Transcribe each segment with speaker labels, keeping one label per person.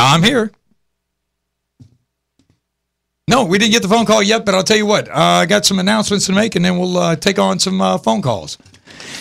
Speaker 1: I'm here. No, we didn't get the phone call yet, but I'll tell you what. I got some announcements to make, and then we'll take on some phone calls.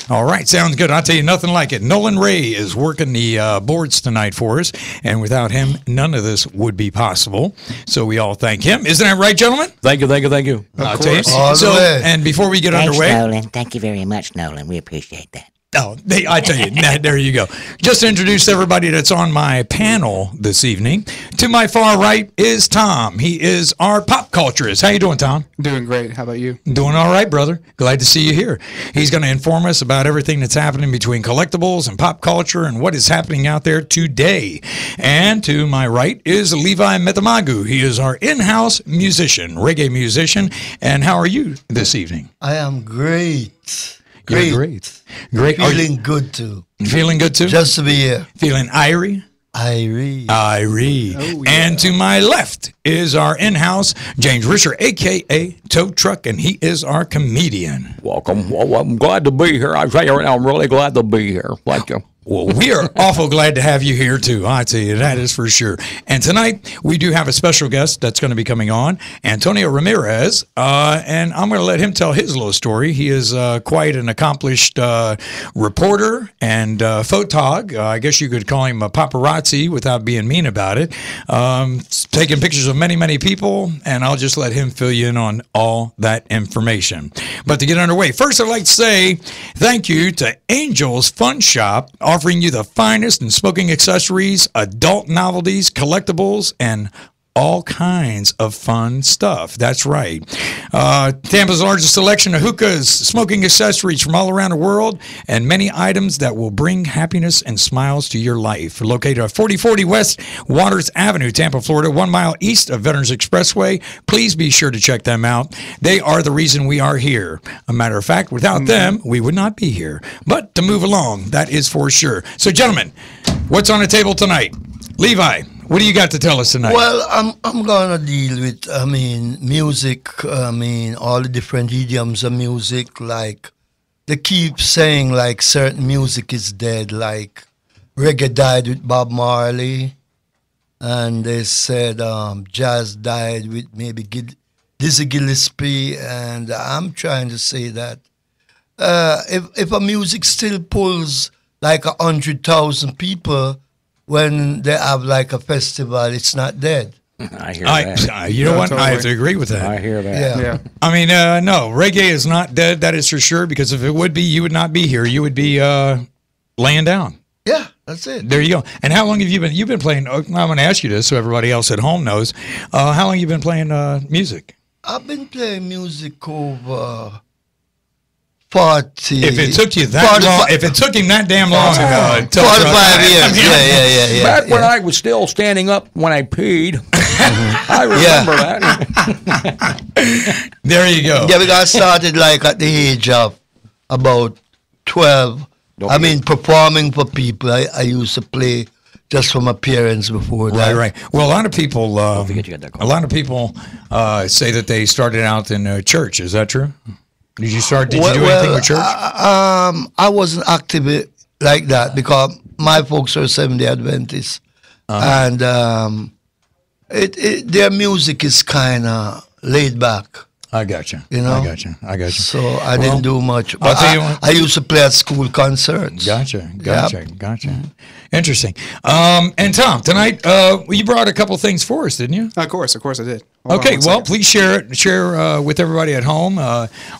Speaker 1: All right, sounds good. I'll tell you nothing like it. Nolan Ray is working the boards tonight for us, and without him, none of this would be possible. So we all thank him. Isn't that right, gentlemen?
Speaker 2: Thank you, thank you, thank you.
Speaker 1: I'll tell you. So, and before we get underway.
Speaker 3: Nolan. Thank you very much, Nolan. We appreciate that.
Speaker 1: Oh, I tell you, there you go. Just to introduce everybody that's on my panel this evening. To my far right is Tom. He is our pop culturist. How you doing, Tom?
Speaker 4: Doing great. How about you?
Speaker 1: Doing all right, brother. Glad to see you here. He's going to inform us about everything that's happening between collectibles and pop culture and what is happening out there today. And to my right is Levi Metamagu. He is our in-house musician, reggae musician. And how are you this evening?
Speaker 5: I am great.
Speaker 1: You're great. Great.
Speaker 5: Feeling good too.
Speaker 1: Feeling good too?
Speaker 5: Just to be here.
Speaker 1: Feeling irie?
Speaker 5: Irie.
Speaker 1: Irie. Oh, yeah. And to my left is our in-house James Risher, a.k.a. Tow Truck, and he is our comedian.
Speaker 2: Welcome. Well, I'm glad to be here. I tell you right now, I'm really glad to be here. Thank you.
Speaker 1: Well, we are awful glad to have you here, too. I tell you, that is for sure. And tonight, we do have a special guest that's going to be coming on, Antonio Ramirez, and I'm going to let him tell his little story. He is quite an accomplished reporter and photog. I guess you could call him a paparazzi without being mean about it. Taking pictures of many, many people, and I'll just let him fill you in on all that information. But to get underway, first I'd like to say thank you to Angel's Fun Shop, offering you the finest in smoking accessories, adult novelties, collectibles, and all kinds of fun stuff. That's right. Tampa's largest selection of hookahs, smoking accessories from all around the world, and many items that will bring happiness and smiles to your life. Located at 4040 West Waters Avenue, Tampa, Florida, 1 mile east of Veterans Expressway. Please be sure to check them out. They are the reason we are here. A matter of fact, without them, we would not be here. But to move along, that is for sure. So, gentlemen, what's on the table tonight? Levi, what do you got to tell us tonight?
Speaker 5: Well, I'm gonna deal with music. All the different idioms of music. Like they keep saying, like certain music is dead. Like reggae died with Bob Marley, and they said jazz died with maybe Dizzy Gillespie. And I'm trying to say that if a music still pulls like 100,000 people when they have like a festival, it's not dead.
Speaker 2: I hear that.
Speaker 1: You know what? Totally. I have to agree with that.
Speaker 2: I hear that.
Speaker 5: Yeah.
Speaker 1: I mean, no, reggae is not dead. That is for sure. Because if it would be, you would not be here. You would be laying down.
Speaker 5: Yeah, that's it.
Speaker 1: There you go. And how long have you been? You've been playing. I'm going to ask you this so everybody else at home knows. How long have you been playing music?
Speaker 5: I've been playing music over 40.
Speaker 1: If it took you that long, if it took him that damn long ago,
Speaker 5: 45 years. Yeah.
Speaker 2: Back when I was still standing up when I peed. I remember that.
Speaker 1: There you go.
Speaker 5: Yeah, we got started like at the age of about 12. Performing for people. I used to play just for my parents before that.
Speaker 1: Right. Well, a lot of people, say that they started out in church. Is that true? Did you do anything with church?
Speaker 5: I wasn't active like that because my folks are Seventh-day Adventists, and their music is kind of laid back.
Speaker 1: I got you.
Speaker 5: You know,
Speaker 1: I got you.
Speaker 5: So I didn't do much. But I used to play at school concerts.
Speaker 1: Gotcha. Interesting. And Tom, tonight you brought a couple things for us, didn't you?
Speaker 4: Of course I did.
Speaker 1: Okay, well, please share with everybody at home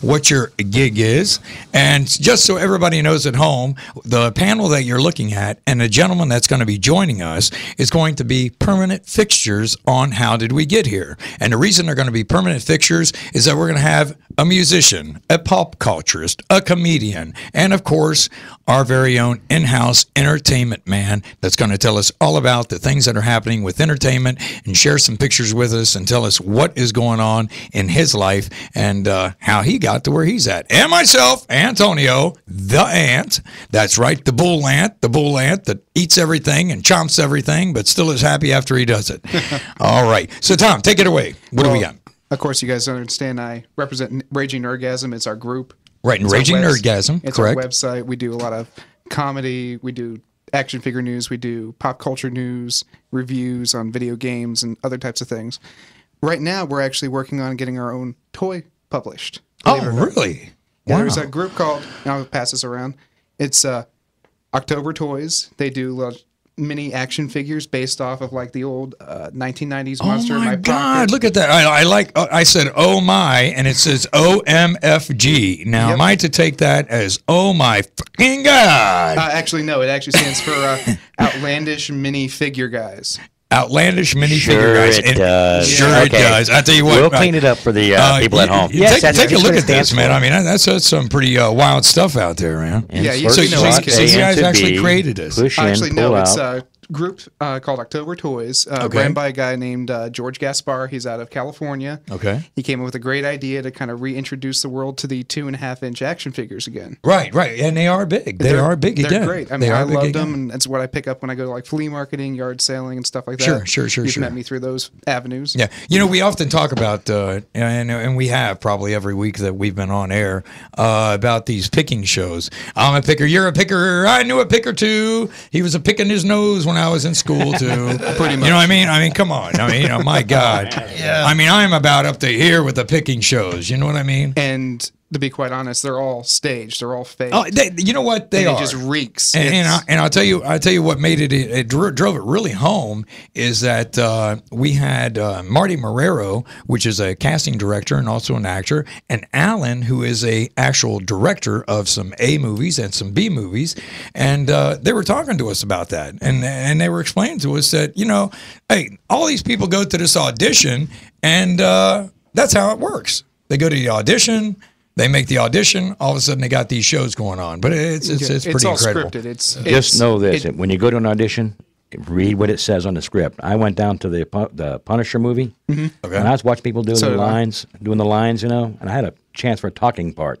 Speaker 1: what your gig is. And just so everybody knows at home, the panel that you're looking at and the gentleman that's going to be joining us is going to be permanent fixtures on How Did We Get Here. And the reason they're going to be permanent fixtures is that we're going to have a musician, a pop culturist, a comedian, and, of course, our very own in-house entertainment man that's going to tell us all about the things that are happening with entertainment and share some pictures with us and tell us what is going on in his life and how he got to where he's at. And myself, Antonio, the ant. That's right, the bull ant that eats everything and chomps everything, but still is happy after he does it. All right. So, Tom, take it away. What do we got?
Speaker 4: Of course, you guys understand I represent Raging Nerdgasm. It's our group.
Speaker 1: Right, and Raging Nerdgasm,
Speaker 4: it's
Speaker 1: correct.
Speaker 4: Our website. We do a lot of comedy. We do action figure news. We do pop culture news, reviews on video games, and other types of things. Right now, we're actually working on getting our own toy published.
Speaker 1: Oh,
Speaker 4: believe it or not.
Speaker 1: really?
Speaker 4: There's a group called, and I'll pass this around. It's October Toys. They do little mini action figures based off of like the old 1990s Monster
Speaker 1: Oh
Speaker 4: in
Speaker 1: my
Speaker 4: My
Speaker 1: God!
Speaker 4: Pocket.
Speaker 1: Look at that. I like. I said, "Oh my," and it says OMFG. Now, am I to take that as "Oh my fucking God"?
Speaker 4: Actually, no. It actually stands for Outlandish Mini Figure Guys.
Speaker 1: Outlandish minifigure
Speaker 2: Sure
Speaker 1: guys.
Speaker 2: it does.
Speaker 1: Sure it
Speaker 2: Okay.
Speaker 1: does. I tell you what.
Speaker 2: We'll clean it up for the people at home.
Speaker 1: Yes,
Speaker 2: that's
Speaker 1: take a
Speaker 2: just
Speaker 1: look
Speaker 2: what
Speaker 1: at
Speaker 2: it
Speaker 1: this,
Speaker 2: stands
Speaker 1: man.
Speaker 2: for.
Speaker 1: I mean, that's some pretty wild stuff out there, man.
Speaker 4: Yeah, you
Speaker 2: Insert
Speaker 4: know
Speaker 2: slot
Speaker 4: it's-
Speaker 2: A
Speaker 1: you guys
Speaker 2: into
Speaker 1: actually
Speaker 2: B,
Speaker 1: created this.
Speaker 2: Push in,
Speaker 4: Actually,
Speaker 2: pull
Speaker 4: no.
Speaker 2: out.
Speaker 4: It's a group called October Toys, ran by a guy named George Gaspar. He's out of California.
Speaker 1: Okay.
Speaker 4: He came up with a great idea to kind of reintroduce the world to the 2.5-inch action figures again.
Speaker 1: Right, and they are big. They are big
Speaker 4: They're
Speaker 1: again.
Speaker 4: great. I
Speaker 1: They
Speaker 4: mean,
Speaker 1: are
Speaker 4: I
Speaker 1: big
Speaker 4: loved
Speaker 1: again.
Speaker 4: them, and that's what I pick up when I go to like flea marketing, yard selling, and stuff like that.
Speaker 1: Sure.
Speaker 4: You've
Speaker 1: Sure.
Speaker 4: met me through those avenues.
Speaker 1: Yeah, you know, we often talk about, and we have probably every week that we've been on air about these picking shows. I'm a picker, you're a picker. I knew a picker too. He was a picking his nose when I was in school too. Pretty much. You know what I mean? I mean, come on. I mean, you know, my God.
Speaker 5: Yeah.
Speaker 1: I mean, I'm about up to here with the picking shows. You know what I mean?
Speaker 4: And to be quite honest, they're all staged. They're all fake.
Speaker 1: Oh, you know what they
Speaker 4: and
Speaker 1: are.
Speaker 4: it just reeks.
Speaker 1: And,
Speaker 4: It's-
Speaker 1: I'll tell you what made it drove it really home is that we had Marty Marrero, which is a casting director and also an actor, and Alan, who is a actual director of some A movies and some B movies, and they were talking to us about that, and they were explaining to us that, you know, hey, all these people go to this audition, and that's how it works. They go to the audition. They make the audition. All of a sudden, they got these shows going on. But it's pretty
Speaker 4: all
Speaker 1: incredible.
Speaker 4: scripted.
Speaker 2: Just know this: when you go to an audition, read what it says on the script. I went down to the Punisher movie,
Speaker 1: Okay.
Speaker 2: and I was watching people doing
Speaker 4: So
Speaker 2: the
Speaker 4: did I.
Speaker 2: lines, you know, and I had a chance for a talking part.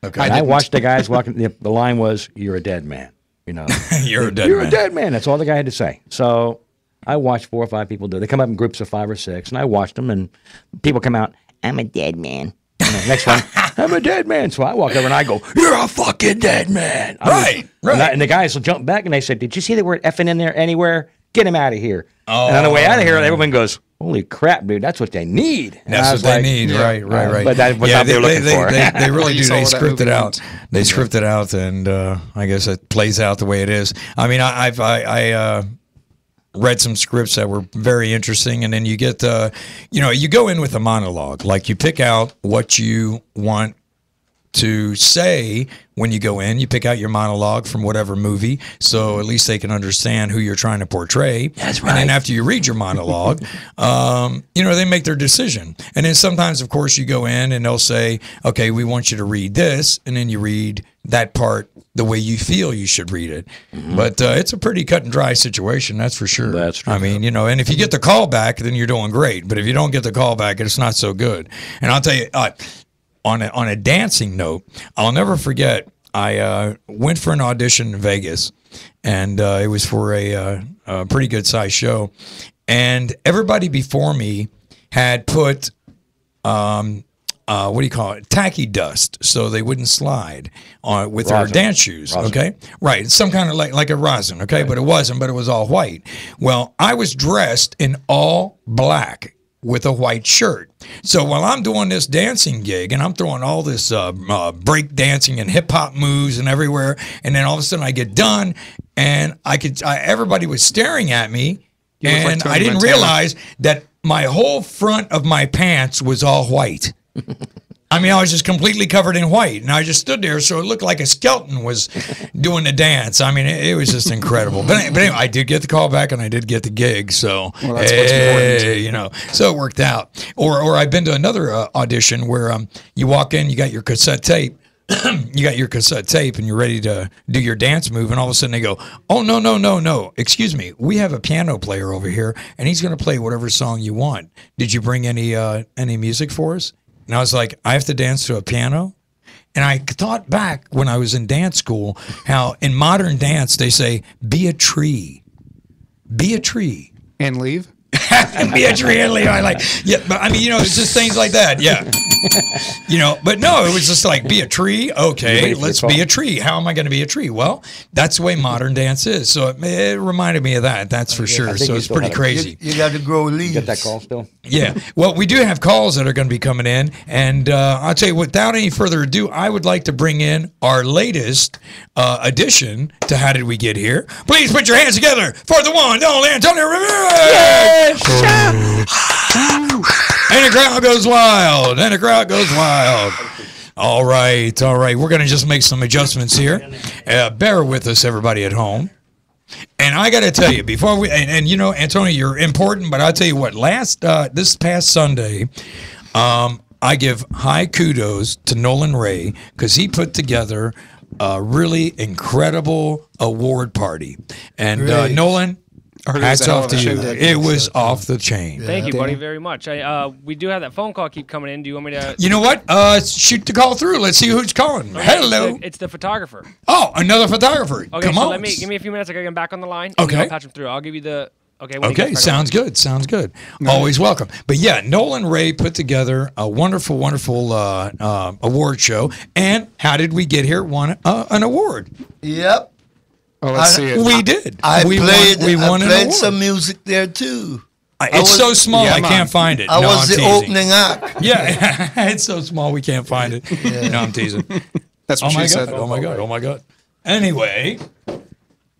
Speaker 1: Okay.
Speaker 2: And I
Speaker 4: didn't.
Speaker 2: watched the guys walking. The line was, "You're a dead man," you know.
Speaker 1: You're a dead
Speaker 2: You're
Speaker 1: man.
Speaker 2: a dead man. That's all the guy had to say. So I watched 4 or 5 people do it. They come up in groups of 5 or 6, and I watched them, and people come out,
Speaker 3: I'm a dead man.
Speaker 2: and the next one, I'm a dead man. So I walk over and I go, "You're a fucking dead man."
Speaker 1: Right.
Speaker 2: And the guys will jump back and they said, "Did you see the word effing in there anywhere? Get him out of here." And on the way out of here, everyone goes, "Holy crap, dude, that's what they need." And I
Speaker 1: That's what
Speaker 2: was
Speaker 1: they
Speaker 2: like,
Speaker 1: need, right.
Speaker 2: But that was not what they were looking for.
Speaker 1: They really
Speaker 4: You
Speaker 1: do.
Speaker 4: saw
Speaker 1: They
Speaker 4: what that
Speaker 1: script it
Speaker 4: movie
Speaker 1: out.
Speaker 4: means.
Speaker 1: They script it out, and I guess it plays out the way it is. I mean, I read some scripts that were very interesting, and then you get, you go in with a monologue. Like you pick out what you want to say when you go in. You pick out your monologue from whatever movie, so at least they can understand who you're trying to portray. That's right. And then after you read your monologue, they make their decision. And then sometimes, of course, you go in and they'll say, "Okay, we want you to read this," and then you read that part the way you feel you should read it. But it's a pretty cut and dry situation, that's for sure.
Speaker 2: That's true.
Speaker 1: I mean, and if you get the call back, then you're doing great. But if you don't get the call back, it's not so good. And I'll tell you, on a dancing note, I'll never forget. I went for an audition in Vegas, and it was for a pretty good sized show, and everybody before me had put what do you call it? Tacky dust, so they wouldn't slide on with their
Speaker 2: Rosin.
Speaker 1: dance shoes.
Speaker 2: Rosin.
Speaker 1: Okay, right, some kind of like a rosin. Okay, but it wasn't. But it was all white. Well, I was dressed in all black with a white shirt. So while I'm doing this dancing gig and I'm throwing all this break dancing and hip hop moves and everywhere, and then all of a sudden I get done, and everybody was staring at me,
Speaker 4: look like
Speaker 1: and
Speaker 4: Tony
Speaker 1: I didn't
Speaker 4: Montana.
Speaker 1: realize that my whole front of my pants was all white. I mean, I was just completely covered in white, and I just stood there, so it looked like a skeleton was doing the dance. I mean, it was just incredible. But anyway, I did get the call back, and I did get the gig, so
Speaker 4: Well, that's what's important.
Speaker 1: so it worked out. Or I've been to another audition where you walk in, you got your cassette tape, and you're ready to do your dance move, and all of a sudden they go, "Oh, no, excuse me, we have a piano player over here, and he's going to play whatever song you want. Did you bring any music for us?" And I was like, "I have to dance to a piano?" And I thought back when I was in dance school, how in modern dance they say, "Be a tree. Be a tree."
Speaker 4: And leave.
Speaker 1: Be a tree and Levi. Like, yeah, but I mean, it's just things like that. Yeah. But no, it was just like, be a tree. Okay, let's be a tree. How am I going to be a tree? Well, that's the way modern dance is. So it reminded me of that. That's for sure. So it's pretty crazy.
Speaker 5: You got to grow leaves.
Speaker 2: Get that call still?
Speaker 1: Yeah. Well, we do have calls that are going to be coming in. And I'll tell you, without any further ado, I would like to bring in our latest addition to How Did We Get Here? Please put your hands together for the one, the only Antonio Ramirez! And the crowd goes wild. And the crowd goes wild. All right. We're going to just make some adjustments here. Bear with us, everybody at home. And I got to tell you, before we, and Antonio, you're important, but I'll tell you what, this past Sunday, I give high kudos to Nolan Ray because he put together a really incredible award party. And Nolan, hats off to you. It was off the chain.
Speaker 6: Thank you, buddy, very much. We do have that phone call keep coming in. Do you want me to?
Speaker 1: You know what? Shoot the call through. Let's see who's calling.
Speaker 6: Okay,
Speaker 1: Hello.
Speaker 6: It's the photographer.
Speaker 1: Oh, another photographer.
Speaker 6: Okay,
Speaker 1: Come
Speaker 6: so
Speaker 1: on.
Speaker 6: give me a few minutes. I gotta get him back on the line.
Speaker 1: Okay.
Speaker 6: I'll patch him through. I'll give you the. Okay. when he
Speaker 1: Okay,
Speaker 6: gets back on.
Speaker 1: sounds good. Always welcome. But yeah, Nolan Ray put together a wonderful award show. And how did we get here? Won an award.
Speaker 5: Yep.
Speaker 4: Oh, let's see it.
Speaker 1: We did.
Speaker 5: I
Speaker 1: we
Speaker 5: played
Speaker 1: won an award.
Speaker 5: some music there too.
Speaker 1: It's so small, I can't find it.
Speaker 5: I
Speaker 1: No,
Speaker 5: was
Speaker 1: I'm
Speaker 5: the
Speaker 1: teasing.
Speaker 5: opening act.
Speaker 1: Yeah, it's so small we can't find it. No, I'm teasing.
Speaker 4: That's what
Speaker 1: Oh my
Speaker 4: she
Speaker 1: god!
Speaker 4: said.
Speaker 1: Oh my god! Anyway,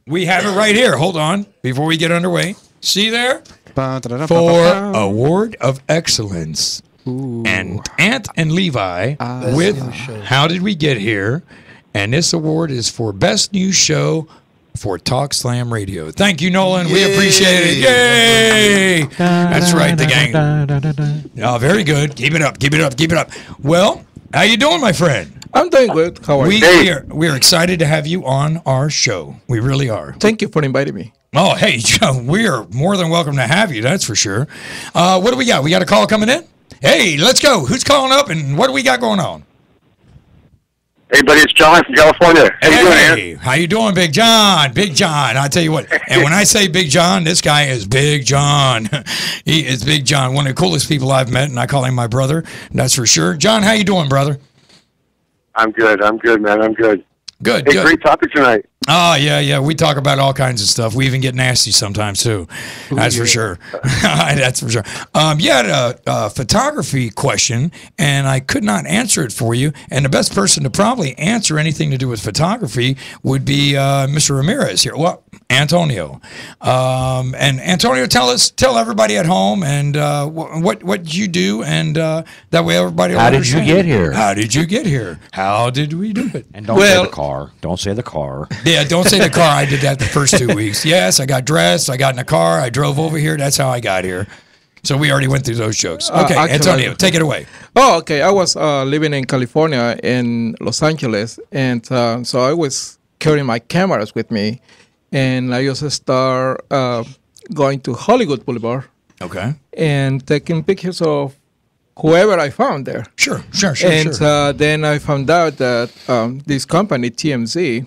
Speaker 1: we have it right here. Hold on, before we get underway. See there for Award of Excellence, and Ant and Levi with How Did We Get Here? And this award is for Best New Show for Talk Slam Radio. Thank you, Nolan. We appreciate it. Yay! That's right, the gang. Oh, very good. Keep it up. Well, how you doing, my friend?
Speaker 7: I'm doing good. How are you?
Speaker 1: We're excited to have you on our show. We really are.
Speaker 7: Thank you for inviting me.
Speaker 1: Oh, hey, Joe, we are more than welcome to have you. That's for sure. What do we got? We got a call coming in? Hey, let's go. Who's calling up and what do we got going on?
Speaker 8: Hey, buddy, it's John from California. How you doing, man?
Speaker 1: How you doing, Big John? Big John. I'll tell you what. And when I say Big John, this guy is Big John. He is Big John, one of the coolest people I've met, and I call him my brother. That's for sure. John, how you doing, brother?
Speaker 8: I'm good, man. I'm good.
Speaker 1: Good.
Speaker 8: Hey, great topic tonight.
Speaker 1: Oh, yeah. We talk about all kinds of stuff. We even get nasty sometimes, too. That's for sure. That's for sure. You had a photography question, and I could not answer it for you. And the best person to probably answer anything to do with photography would be Mr. Ramirez here. Well, Antonio. And Antonio, tell everybody at home and what you do, and that way everybody will
Speaker 2: How did
Speaker 1: understand.
Speaker 2: you get here?
Speaker 1: How did you get here? How did we do it?
Speaker 2: And don't say the car. Don't say the car.
Speaker 1: Yeah, don't say the car. I did that the first 2 weeks. Yes, I got dressed. I got in a car. I drove over here. That's how I got here. So we already went through those jokes. Okay,
Speaker 7: actually,
Speaker 1: Antonio, take it away.
Speaker 7: Oh, okay. I was living in California, in Los Angeles, and so I was carrying my cameras with me, and I just start going to Hollywood Boulevard
Speaker 1: Okay.
Speaker 7: and taking pictures of whoever I found there.
Speaker 1: Sure.
Speaker 7: And then I found out that this company, TMZ,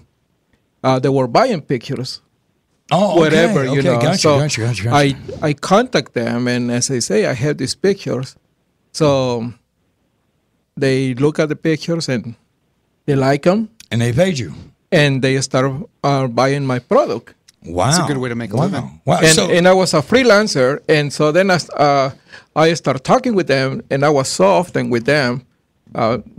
Speaker 7: they were buying pictures.
Speaker 1: Oh,
Speaker 7: Whatever, you know.
Speaker 1: Gotcha.
Speaker 7: I contact them, and as I say, I have these pictures. So they look at the pictures and they like them,
Speaker 1: And they paid you.
Speaker 7: and they start buying my product.
Speaker 1: Wow.
Speaker 4: It's a good way to make a living.
Speaker 1: Wow.
Speaker 7: And I was a freelancer, and so then I started talking with them, and I was so often with them,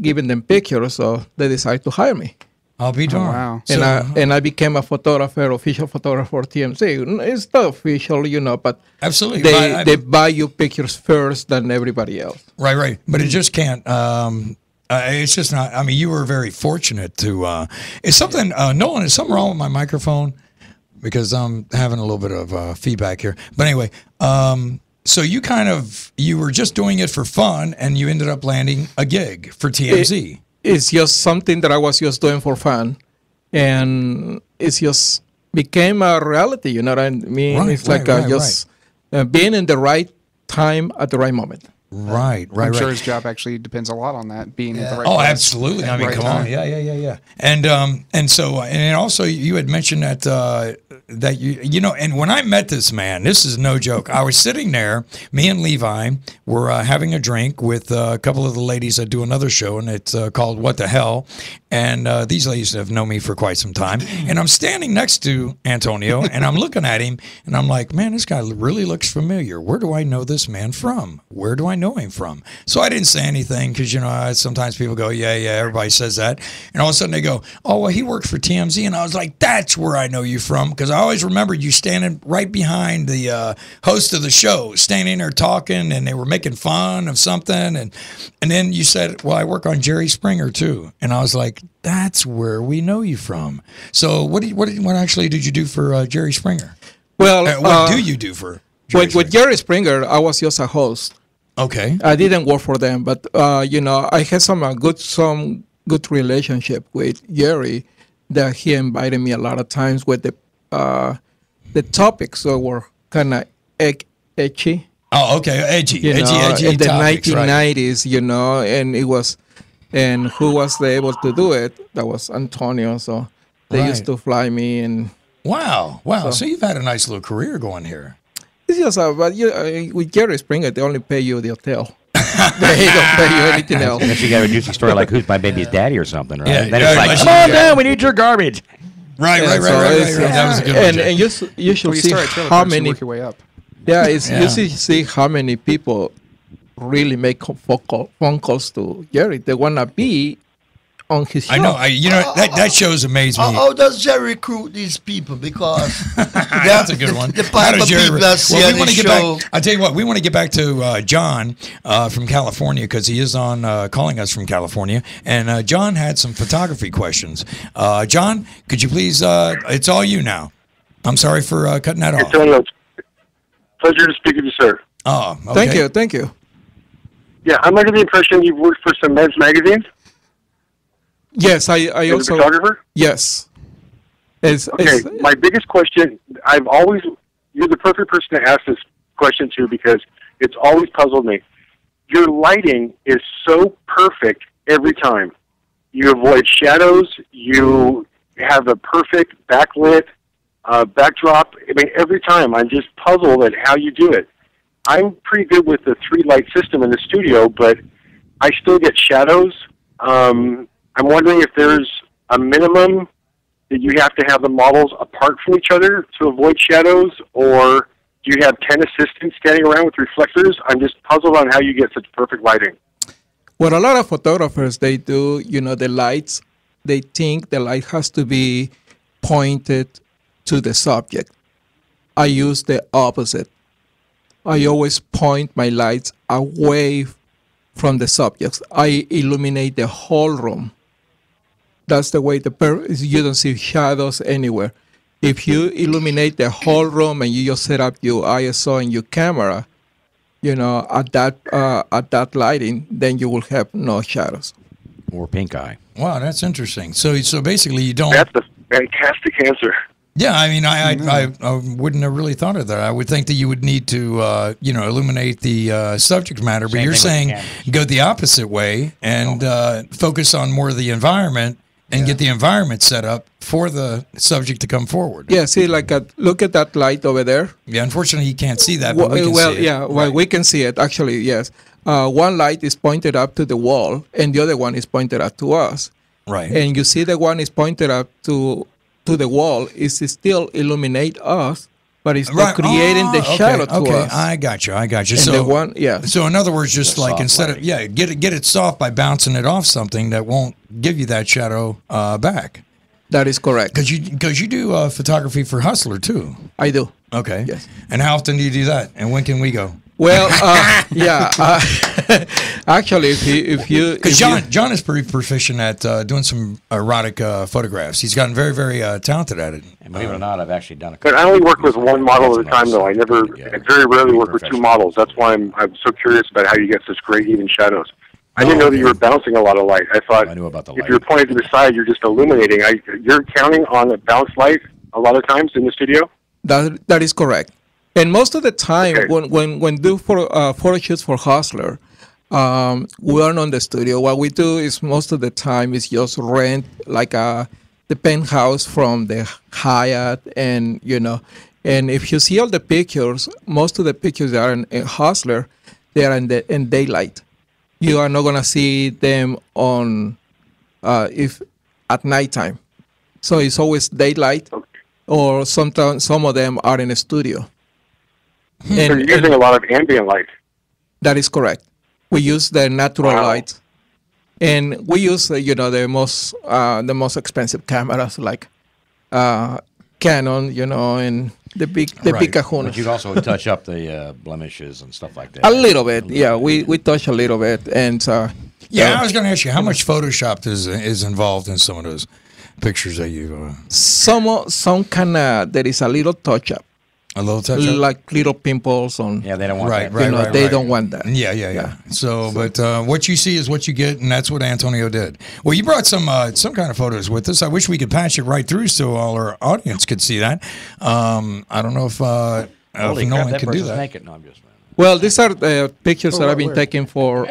Speaker 7: giving them pictures, so they decided to hire me.
Speaker 1: I'll be darned.
Speaker 4: wow.
Speaker 7: And I became a photographer, official photographer for TMZ. It's not official, you know, but
Speaker 1: Absolutely.
Speaker 7: they buy you pictures first than everybody else.
Speaker 1: Right. But it just can't. It's just not. I mean, you were very fortunate to. Is something, Nolan, is something wrong with my microphone? Because I'm having a little bit of feedback here. But anyway, so you were just doing it for fun, and you ended up landing a gig for TMZ.
Speaker 7: It's just something that I was just doing for fun, and it's just became a reality. You know what I mean?
Speaker 1: Right,
Speaker 7: it's like
Speaker 1: right,
Speaker 7: just being in the right time at the right moment.
Speaker 1: Right.
Speaker 4: I'm sure his job actually depends a lot on that, being at the right
Speaker 1: Oh,
Speaker 4: place
Speaker 1: absolutely.
Speaker 4: at
Speaker 1: I
Speaker 4: the
Speaker 1: mean,
Speaker 4: right
Speaker 1: come
Speaker 4: time.
Speaker 1: on. Yeah. And so, and also you had mentioned that that you know, and when I met this man, this is no joke. I was sitting there, me and Levi were having a drink with a couple of the ladies that do another show, and it's called What the Hell. And these ladies have known me for quite some time. And I'm standing next to Antonio, and I'm looking at him, and I'm like, man, this guy really looks familiar. Where do I know this man from? Where do I know him from? So I didn't say anything because, you know, sometimes people go, yeah, everybody says that. And all of a sudden they go, oh, well, he worked for TMZ. And I was like, that's where I know you from, because I always remember you standing right behind the host of the show, standing there talking, and they were making fun of something. And then you said, well, I work on Jerry Springer too. And I was like, that's where we know you from. So what actually did you do for Jerry Springer?
Speaker 7: Well,
Speaker 1: what do you do for Jerry
Speaker 7: with Jerry Springer? I was just a host.
Speaker 1: Okay.
Speaker 7: I didn't work for them, but you know, I had some good relationship with Jerry, that he invited me a lot of times with the topics that were kind of edgy.
Speaker 1: Oh, okay, edgy
Speaker 7: In the
Speaker 1: topics,
Speaker 7: 1990s, right. You know, and who was able to do it? That was Antonio. So they used to fly me and.
Speaker 1: Wow. So you've had a nice little career going here.
Speaker 7: It's just, but with Jerry Springer, they only pay you the hotel. They don't pay you anything else.
Speaker 2: Unless you got a juicy story like Who's My Baby's Daddy or something, right?
Speaker 1: Yeah,
Speaker 2: Then it's like, come on down, we need your garbage.
Speaker 1: Right. That was a good one.
Speaker 7: And you should see how many.
Speaker 4: Work your way up.
Speaker 7: Yeah, you see how many people really make phone calls to Jerry. They wanna be on his show.
Speaker 1: I know. That show's amazed me.
Speaker 5: How does Jerry recruit these people? Because
Speaker 1: that's a good one.
Speaker 5: The type of people that see on the show.
Speaker 1: I'll tell you what. We want to get back to John from California, because he is on calling us from California, and John had some photography questions. John, could you please? It's all you now. I'm sorry for cutting that off.
Speaker 8: Antonio, pleasure to speak with you, sir.
Speaker 1: Oh, okay.
Speaker 7: Thank you.
Speaker 8: Yeah, I'm under the impression you've worked for some men's magazines.
Speaker 7: Yes, I
Speaker 8: As
Speaker 7: also.
Speaker 8: a photographer?
Speaker 7: Yes.
Speaker 8: My biggest question, you're the perfect person to ask this question to, because it's always puzzled me. Your lighting is so perfect every time. You avoid shadows. You have a perfect backlit backdrop. I mean, every time I'm just puzzled at how you do it. I'm pretty good with the 3-light system in the studio, but I still get shadows. I'm wondering if there's a minimum that you have to have the models apart from each other to avoid shadows, or do you have 10 assistants standing around with reflectors? I'm just puzzled on how you get such perfect lighting.
Speaker 7: What a lot of photographers, they do, you know, the lights, they think the light has to be pointed to the subject. I use the opposite. I always point my lights away from the subjects. I illuminate the whole room. That's the way you don't see shadows anywhere. If you illuminate the whole room and you just set up your ISO and your camera, you know, at that lighting, then you will have no shadows.
Speaker 2: Or pink eye.
Speaker 1: Wow, that's interesting. So basically you don't.
Speaker 8: That's a fantastic answer.
Speaker 1: Yeah, I mean, I wouldn't have really thought of that. I would think that you would need to, illuminate the subject matter, but you're saying go the opposite way and focus on more of the environment and get the environment set up for the subject to come forward.
Speaker 7: Yeah, see, look at that light over there.
Speaker 1: Yeah, unfortunately, you can't see that, but we can see it.
Speaker 7: Yeah, well, we can see it, actually, yes. One light is pointed up to the wall, and the other one is pointed up to us.
Speaker 1: Right.
Speaker 7: And you see the one is pointed up to the wall is still illuminate us, but it's not creating the shadow to us.
Speaker 1: I got you.
Speaker 7: And
Speaker 1: so
Speaker 7: the one, yeah.
Speaker 1: So in other words, just like instead of get it soft by bouncing it off something that won't give you that shadow back.
Speaker 7: That is correct.
Speaker 1: Because you do photography for Hustler too.
Speaker 7: I do.
Speaker 1: Okay.
Speaker 7: Yes.
Speaker 1: And how often do you do that? And when can we go?
Speaker 7: Well, yeah. Actually, if you
Speaker 1: because John is pretty proficient at doing some erotic photographs. He's gotten very, very talented at it.
Speaker 2: And believe it or not, I've actually done a
Speaker 8: But I only work with one model at a time, though. I very rarely work with two models. That's why I'm so curious about how you get such great even shadows. I didn't know that you were bouncing a lot of light. I thought if you're pointed to the side, you're just illuminating. You're counting on a bounce light a lot of times in the studio?
Speaker 7: That is correct. And most of the time, when do photo shoots for Hustler, we aren't on the studio. What we do is most of the time is just rent like a the penthouse from the Hyatt, and and if you see all the pictures, most of the pictures that are in Hustler, they are in daylight. You are not gonna see them on if at nighttime. So it's always daylight, or sometimes some of them are in a studio.
Speaker 8: So you're using a lot of ambient light.
Speaker 7: That is correct. We use the natural light, and we use the most expensive cameras like Canon, and the big Kahuna.
Speaker 2: But you also touch up the blemishes and stuff like that.
Speaker 7: A little bit, yeah. We touch a little bit, and
Speaker 1: I was going to ask you how much Photoshop is involved in some of those pictures that you.
Speaker 7: Some kind of there is a little touch up.
Speaker 1: A little touch up?
Speaker 7: Like little pimples on.
Speaker 2: Yeah, they don't want that.
Speaker 1: Right,
Speaker 7: They don't want that.
Speaker 1: Yeah. So, but what you see is what you get, and that's what Antonio did. Well, you brought some kind of photos with us. I wish we could patch it right through so all our audience could see that. I don't know if Nolan can do that.
Speaker 2: Naked. No, I'm just.
Speaker 7: Well, these are the pictures that I've been taking for.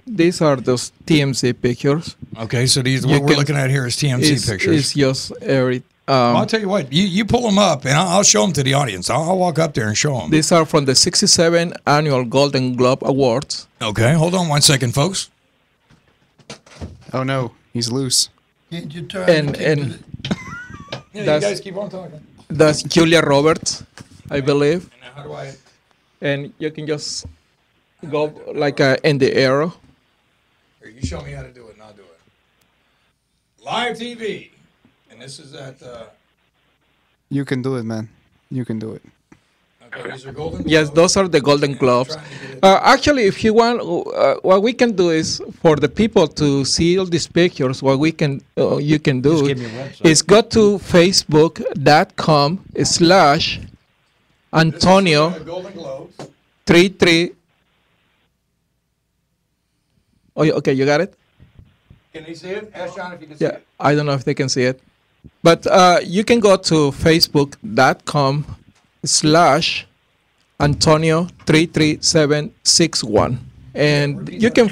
Speaker 7: These are those TMZ pictures.
Speaker 1: Okay, so what we're looking at here is TMZ pictures.
Speaker 7: It's just every.
Speaker 1: Well, I'll tell you what, you pull them up, and I'll show them to the audience. I'll walk up there and show them.
Speaker 7: These are from the 67th Annual Golden Globe Awards.
Speaker 1: Okay, hold on 1 second, folks.
Speaker 4: Oh, no, he's loose.
Speaker 5: Can't you turn
Speaker 7: And
Speaker 1: you guys keep on talking.
Speaker 7: that's Julia Roberts, I believe.
Speaker 1: And how do I...
Speaker 7: And you can just go like in the arrow.
Speaker 1: Here, you show me how to do it, and I'll do it. Live TV. And this is at...
Speaker 4: You can do it, man. You can do it.
Speaker 1: Okay, these are Golden Globes.
Speaker 7: Yes, those are the Golden Globes. Actually, if you want, what we can do is for the people to see all these pictures, what we can you can do is go to facebook.com/Antonio
Speaker 1: Golden Globes.
Speaker 7: 33. Oh, okay, you got it?
Speaker 1: Can they see it? Ask John if you can see
Speaker 7: Yeah,
Speaker 1: it.
Speaker 7: I don't know if they can see it. But you can go to facebook.com/Antonio33761 and you can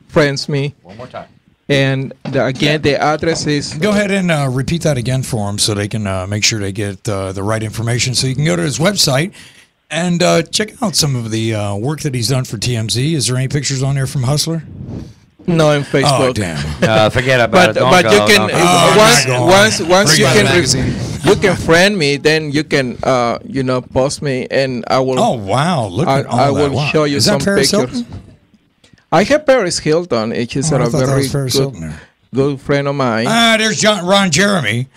Speaker 7: friends me.
Speaker 2: One more time.
Speaker 7: And again, the address is.
Speaker 1: Go ahead and repeat that again for them so they can make sure they get the right information. So you can go to his website and check out some of the work that he's done for TMZ. Is there any pictures on there from Hustler?
Speaker 7: No, in Facebook.
Speaker 1: Oh, damn.
Speaker 2: Forget about it.
Speaker 7: But you can once you can
Speaker 4: magazine.
Speaker 7: you can friend me, then you can post me, and I will.
Speaker 1: Oh wow! Look at all
Speaker 7: I
Speaker 1: that.
Speaker 7: will
Speaker 1: Wow.
Speaker 7: show you
Speaker 1: Is
Speaker 7: some
Speaker 1: that Paris
Speaker 7: pictures.
Speaker 1: Hilton?
Speaker 7: I have Paris Hilton. She's
Speaker 1: I
Speaker 7: a
Speaker 1: thought that
Speaker 7: very
Speaker 1: was Paris Hilton there.
Speaker 7: good friend of mine.
Speaker 1: There's Ron Jeremy.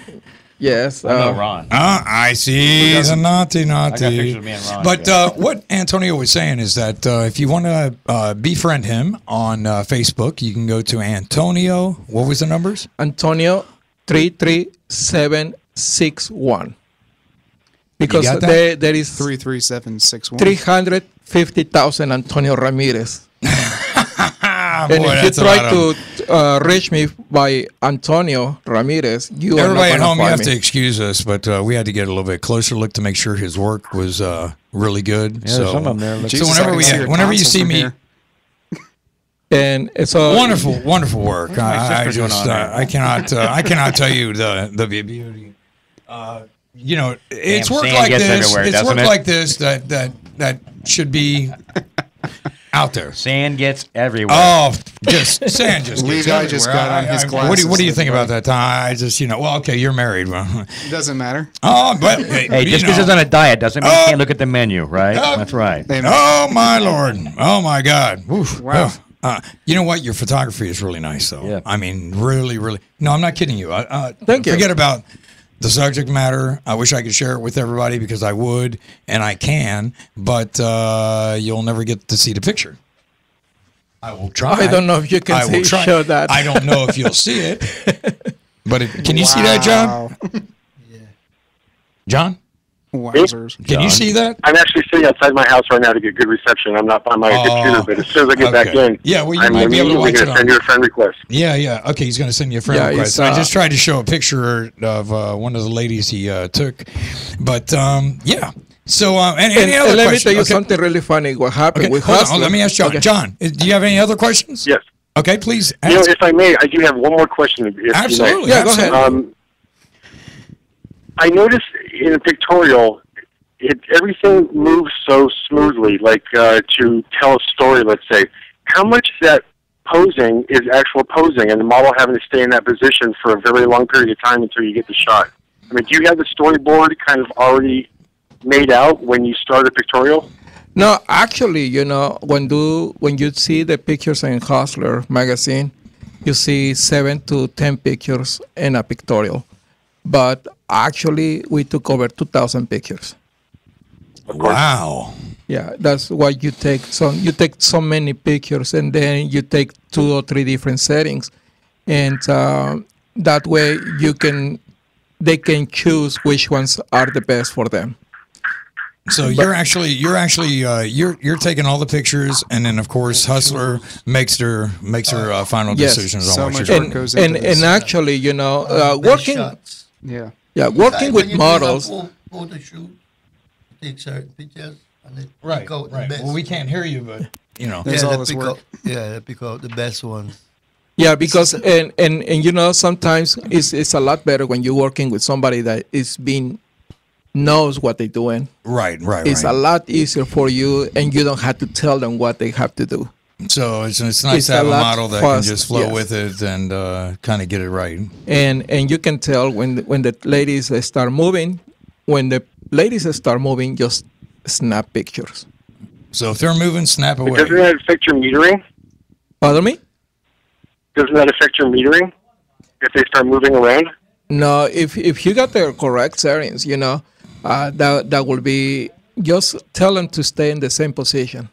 Speaker 7: Yes.
Speaker 2: No, Ron.
Speaker 1: I see the naughty.
Speaker 2: I got pictures of me and Ron.
Speaker 1: But what Antonio was saying is that if you want to befriend him on Facebook, you can go to Antonio. What was the numbers?
Speaker 7: Antonio 33761. Because
Speaker 1: got that?
Speaker 7: there is
Speaker 4: 33761.
Speaker 7: 350,000 Antonio Ramirez. And
Speaker 1: Boy,
Speaker 7: if
Speaker 1: that's
Speaker 7: you
Speaker 1: a
Speaker 7: try
Speaker 1: lot of-
Speaker 7: to reach me by Antonio Ramirez, you
Speaker 1: Everybody
Speaker 7: are
Speaker 1: at
Speaker 7: not
Speaker 1: home, you
Speaker 7: going
Speaker 1: have
Speaker 7: to
Speaker 1: to
Speaker 7: find me.
Speaker 1: excuse us, but we had to get a little bit closer look to make sure his work was really good.
Speaker 2: Yeah,
Speaker 1: so,
Speaker 2: some of them there.
Speaker 4: Jesus,
Speaker 1: so
Speaker 4: I
Speaker 1: whenever
Speaker 4: can see your
Speaker 1: whenever you
Speaker 4: tonsils
Speaker 1: see
Speaker 4: from
Speaker 1: me,
Speaker 4: here.
Speaker 7: And it's a
Speaker 1: wonderful work.
Speaker 2: my
Speaker 1: I
Speaker 2: sister doing
Speaker 1: just
Speaker 2: on there?
Speaker 1: I cannot tell you the beauty. It's
Speaker 2: Damn,
Speaker 1: work
Speaker 2: sand
Speaker 1: like
Speaker 2: gets
Speaker 1: this.
Speaker 2: everywhere,
Speaker 1: It's
Speaker 2: doesn't
Speaker 1: work
Speaker 2: it?
Speaker 1: like this that should be out there.
Speaker 2: Sand gets everywhere.
Speaker 1: Oh, just sand just gets
Speaker 4: Levi just
Speaker 1: everywhere.
Speaker 4: got on his
Speaker 1: What do
Speaker 4: glasses,
Speaker 1: you think about
Speaker 4: everybody.
Speaker 1: that, Tom? I just well, okay, you're married. Well,
Speaker 4: It doesn't matter.
Speaker 1: oh, but
Speaker 2: Hey,
Speaker 1: you
Speaker 2: just because
Speaker 1: know.
Speaker 2: it's on a diet doesn't mean you can't look at the menu, right? That's right.
Speaker 1: Oh my Lord! Oh my God! Oof.
Speaker 4: Wow.
Speaker 1: You know what? Your photography is really nice, though.
Speaker 2: Yeah.
Speaker 1: I mean, really, really. No, I'm not kidding you.
Speaker 7: Thank you.
Speaker 1: Forget about the subject matter. I wish I could share it with everybody because I would, and I can, but you'll never get to see the picture. I will try.
Speaker 7: I don't know if you can
Speaker 1: I will try.
Speaker 7: show that.
Speaker 1: I don't know if you'll see it, but can you see that, John? John,
Speaker 4: Wowzers.
Speaker 1: can you see that?
Speaker 8: I'm actually sitting outside my house right now to get good reception. I'm not by my computer, but as soon as I get back
Speaker 1: okay.
Speaker 8: in,
Speaker 1: Yeah, well, you
Speaker 8: I'm
Speaker 1: might be able to watch
Speaker 8: immediately
Speaker 1: it
Speaker 8: going to
Speaker 1: on-
Speaker 8: send you a friend request.
Speaker 1: Yeah. Okay, he's going to send you a friend
Speaker 7: Yeah,
Speaker 1: request.
Speaker 7: it's,
Speaker 1: I just tried to show a picture of one of the ladies he took, but yeah. So, and any
Speaker 7: And
Speaker 1: other
Speaker 7: let me
Speaker 1: questions?
Speaker 7: tell you
Speaker 1: Okay.
Speaker 7: something really funny. What happened
Speaker 1: Okay,
Speaker 7: with
Speaker 1: hold on.
Speaker 7: Hustler.
Speaker 1: Let me ask John.
Speaker 7: Okay.
Speaker 1: John, do you have any other questions?
Speaker 8: Yes.
Speaker 1: Okay, please
Speaker 8: You know,
Speaker 1: ask.
Speaker 8: if I may, I do have one more question. If
Speaker 1: Absolutely.
Speaker 8: You may.
Speaker 7: Yeah, go ahead.
Speaker 8: I noticed in a pictorial, everything moves so smoothly, like to tell a story, let's say. How much of that posing is actual posing and the model having to stay in that position for a very long period of time until you get the shot? I mean, do you have the storyboard kind of already made out when you start a pictorial?
Speaker 7: No, actually, when you see the pictures in Hustler magazine, you see 7 to 10 pictures in a pictorial. But actually, we took over 2,000 pictures.
Speaker 1: Wow.
Speaker 7: Yeah, that's why you take. So you take so many pictures, and then you take 2 or 3 different settings, and that way they can choose which ones are the best for them.
Speaker 1: So you're taking all the pictures, and then of course Hustler makes her final
Speaker 7: Yes.
Speaker 1: decisions on
Speaker 4: So
Speaker 1: what
Speaker 4: much
Speaker 1: you're
Speaker 4: work
Speaker 1: doing.
Speaker 4: goes into this.
Speaker 7: And actually, working
Speaker 4: Yeah.
Speaker 7: working with models.
Speaker 5: Photo shoot, take certain pictures, and they
Speaker 1: Right,
Speaker 5: pick out the
Speaker 1: right.
Speaker 5: best.
Speaker 1: Well, we can't hear you, but
Speaker 4: There's all
Speaker 5: they
Speaker 4: this
Speaker 5: pick
Speaker 4: work.
Speaker 5: out, they pick out the best ones.
Speaker 7: Yeah, because and sometimes it's a lot better when you're working with somebody that knows what they're doing.
Speaker 1: right.
Speaker 7: It's a lot easier for you, and you don't have to tell them what they have to do.
Speaker 1: So it's nice
Speaker 7: It's
Speaker 1: to have
Speaker 7: a
Speaker 1: a
Speaker 7: lot
Speaker 1: model that can
Speaker 7: fast,
Speaker 1: just flow
Speaker 7: yes.
Speaker 1: with it and kind of get it right.
Speaker 7: And you can tell when the ladies start moving. When the ladies start moving, just snap pictures.
Speaker 1: So if they're moving, snap
Speaker 8: But
Speaker 1: away.
Speaker 8: doesn't that affect your metering?
Speaker 7: Pardon me?
Speaker 8: Doesn't that affect your metering if they start moving around?
Speaker 7: No, if you got the correct settings, that will be, just tell them to stay in the same position.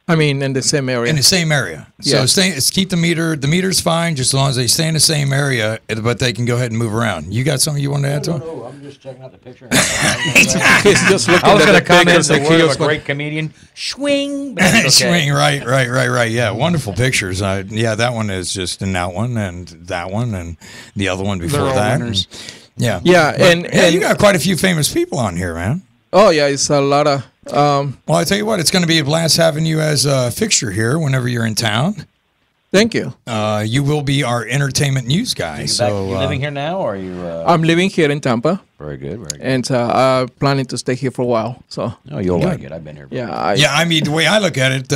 Speaker 7: I mean, in the same area.
Speaker 1: In the same area. So
Speaker 7: Yeah.
Speaker 1: keep the meter. The meter's fine just as long as they stay in the same area, but they can go ahead and move around. You got something you want to add to it?
Speaker 2: No, I'm just checking out the picture.
Speaker 7: He's just looking
Speaker 2: I was
Speaker 7: at
Speaker 2: going
Speaker 7: the
Speaker 2: to comment
Speaker 7: pictures
Speaker 2: the
Speaker 7: and he
Speaker 2: word of
Speaker 7: was
Speaker 2: a
Speaker 7: going,
Speaker 2: great comedian. Swing. But that's okay.
Speaker 1: Swing, right. Yeah, wonderful pictures. Yeah, that one is just in that one and that one and the other one before
Speaker 4: They're all
Speaker 1: that.
Speaker 4: winners.
Speaker 1: Yeah.
Speaker 7: Yeah,
Speaker 1: But,
Speaker 7: and
Speaker 1: you got quite a few famous people on here, man.
Speaker 7: oh yeah, it's a lot of.
Speaker 1: Well, I tell you what, it's going to be a blast having you as a fixture here whenever you're in town.
Speaker 7: Thank you.
Speaker 1: You will be our entertainment news guy. So
Speaker 2: you living here now, or are you?
Speaker 7: I'm living here in Tampa,
Speaker 2: Very good. Very good.
Speaker 7: and I'm planning to stay here for a while. So
Speaker 2: Oh, you'll like it. I've been here.
Speaker 7: yeah,
Speaker 1: Yeah, I mean, the way I look at it,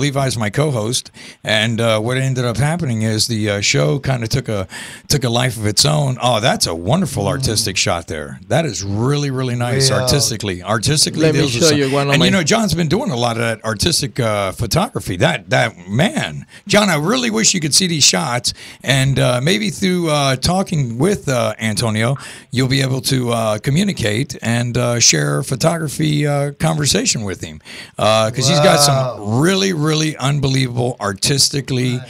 Speaker 1: Levi's my co-host, and what ended up happening is the show kind of took a life of its own. Oh, that's a wonderful artistic shot there. That is really, really nice
Speaker 5: Yeah.
Speaker 1: artistically.
Speaker 7: Let me
Speaker 1: deals with
Speaker 7: show
Speaker 1: some-
Speaker 7: you one of
Speaker 1: And
Speaker 7: my-
Speaker 1: John's been doing a lot of that artistic photography. That man, John, I really wish you could see these shots, and maybe through talking with Antonio, you'll be able to communicate and share photography conversation with him because he's got some really, really unbelievable artistically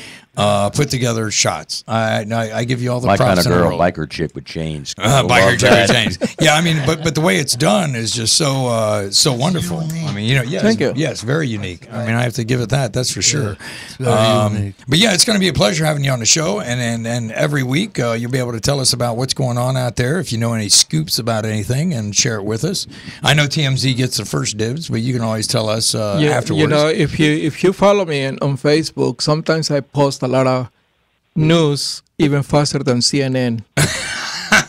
Speaker 1: put together shots. I give you all the
Speaker 2: My
Speaker 1: props
Speaker 2: kind of
Speaker 1: in the
Speaker 2: girl,
Speaker 1: world.
Speaker 2: biker chick with chains.
Speaker 1: Biker
Speaker 2: Love
Speaker 1: Jerry
Speaker 2: that.
Speaker 1: James. Yeah, I mean, but the way it's done is just so wonderful. I mean, yes,
Speaker 7: Thank you.
Speaker 1: yes, very unique. I mean, I have to give it that. That's for sure.
Speaker 5: very unique.
Speaker 1: But yeah, it's going to be a pleasure having you on the show, and every week you'll be able to tell us about what's going on out there. If you know any scoops about anything, and share it with us. I know TMZ gets the first dibs, but you can always tell us afterwards.
Speaker 7: if you follow me on Facebook, sometimes I post a lot of news even faster than CNN.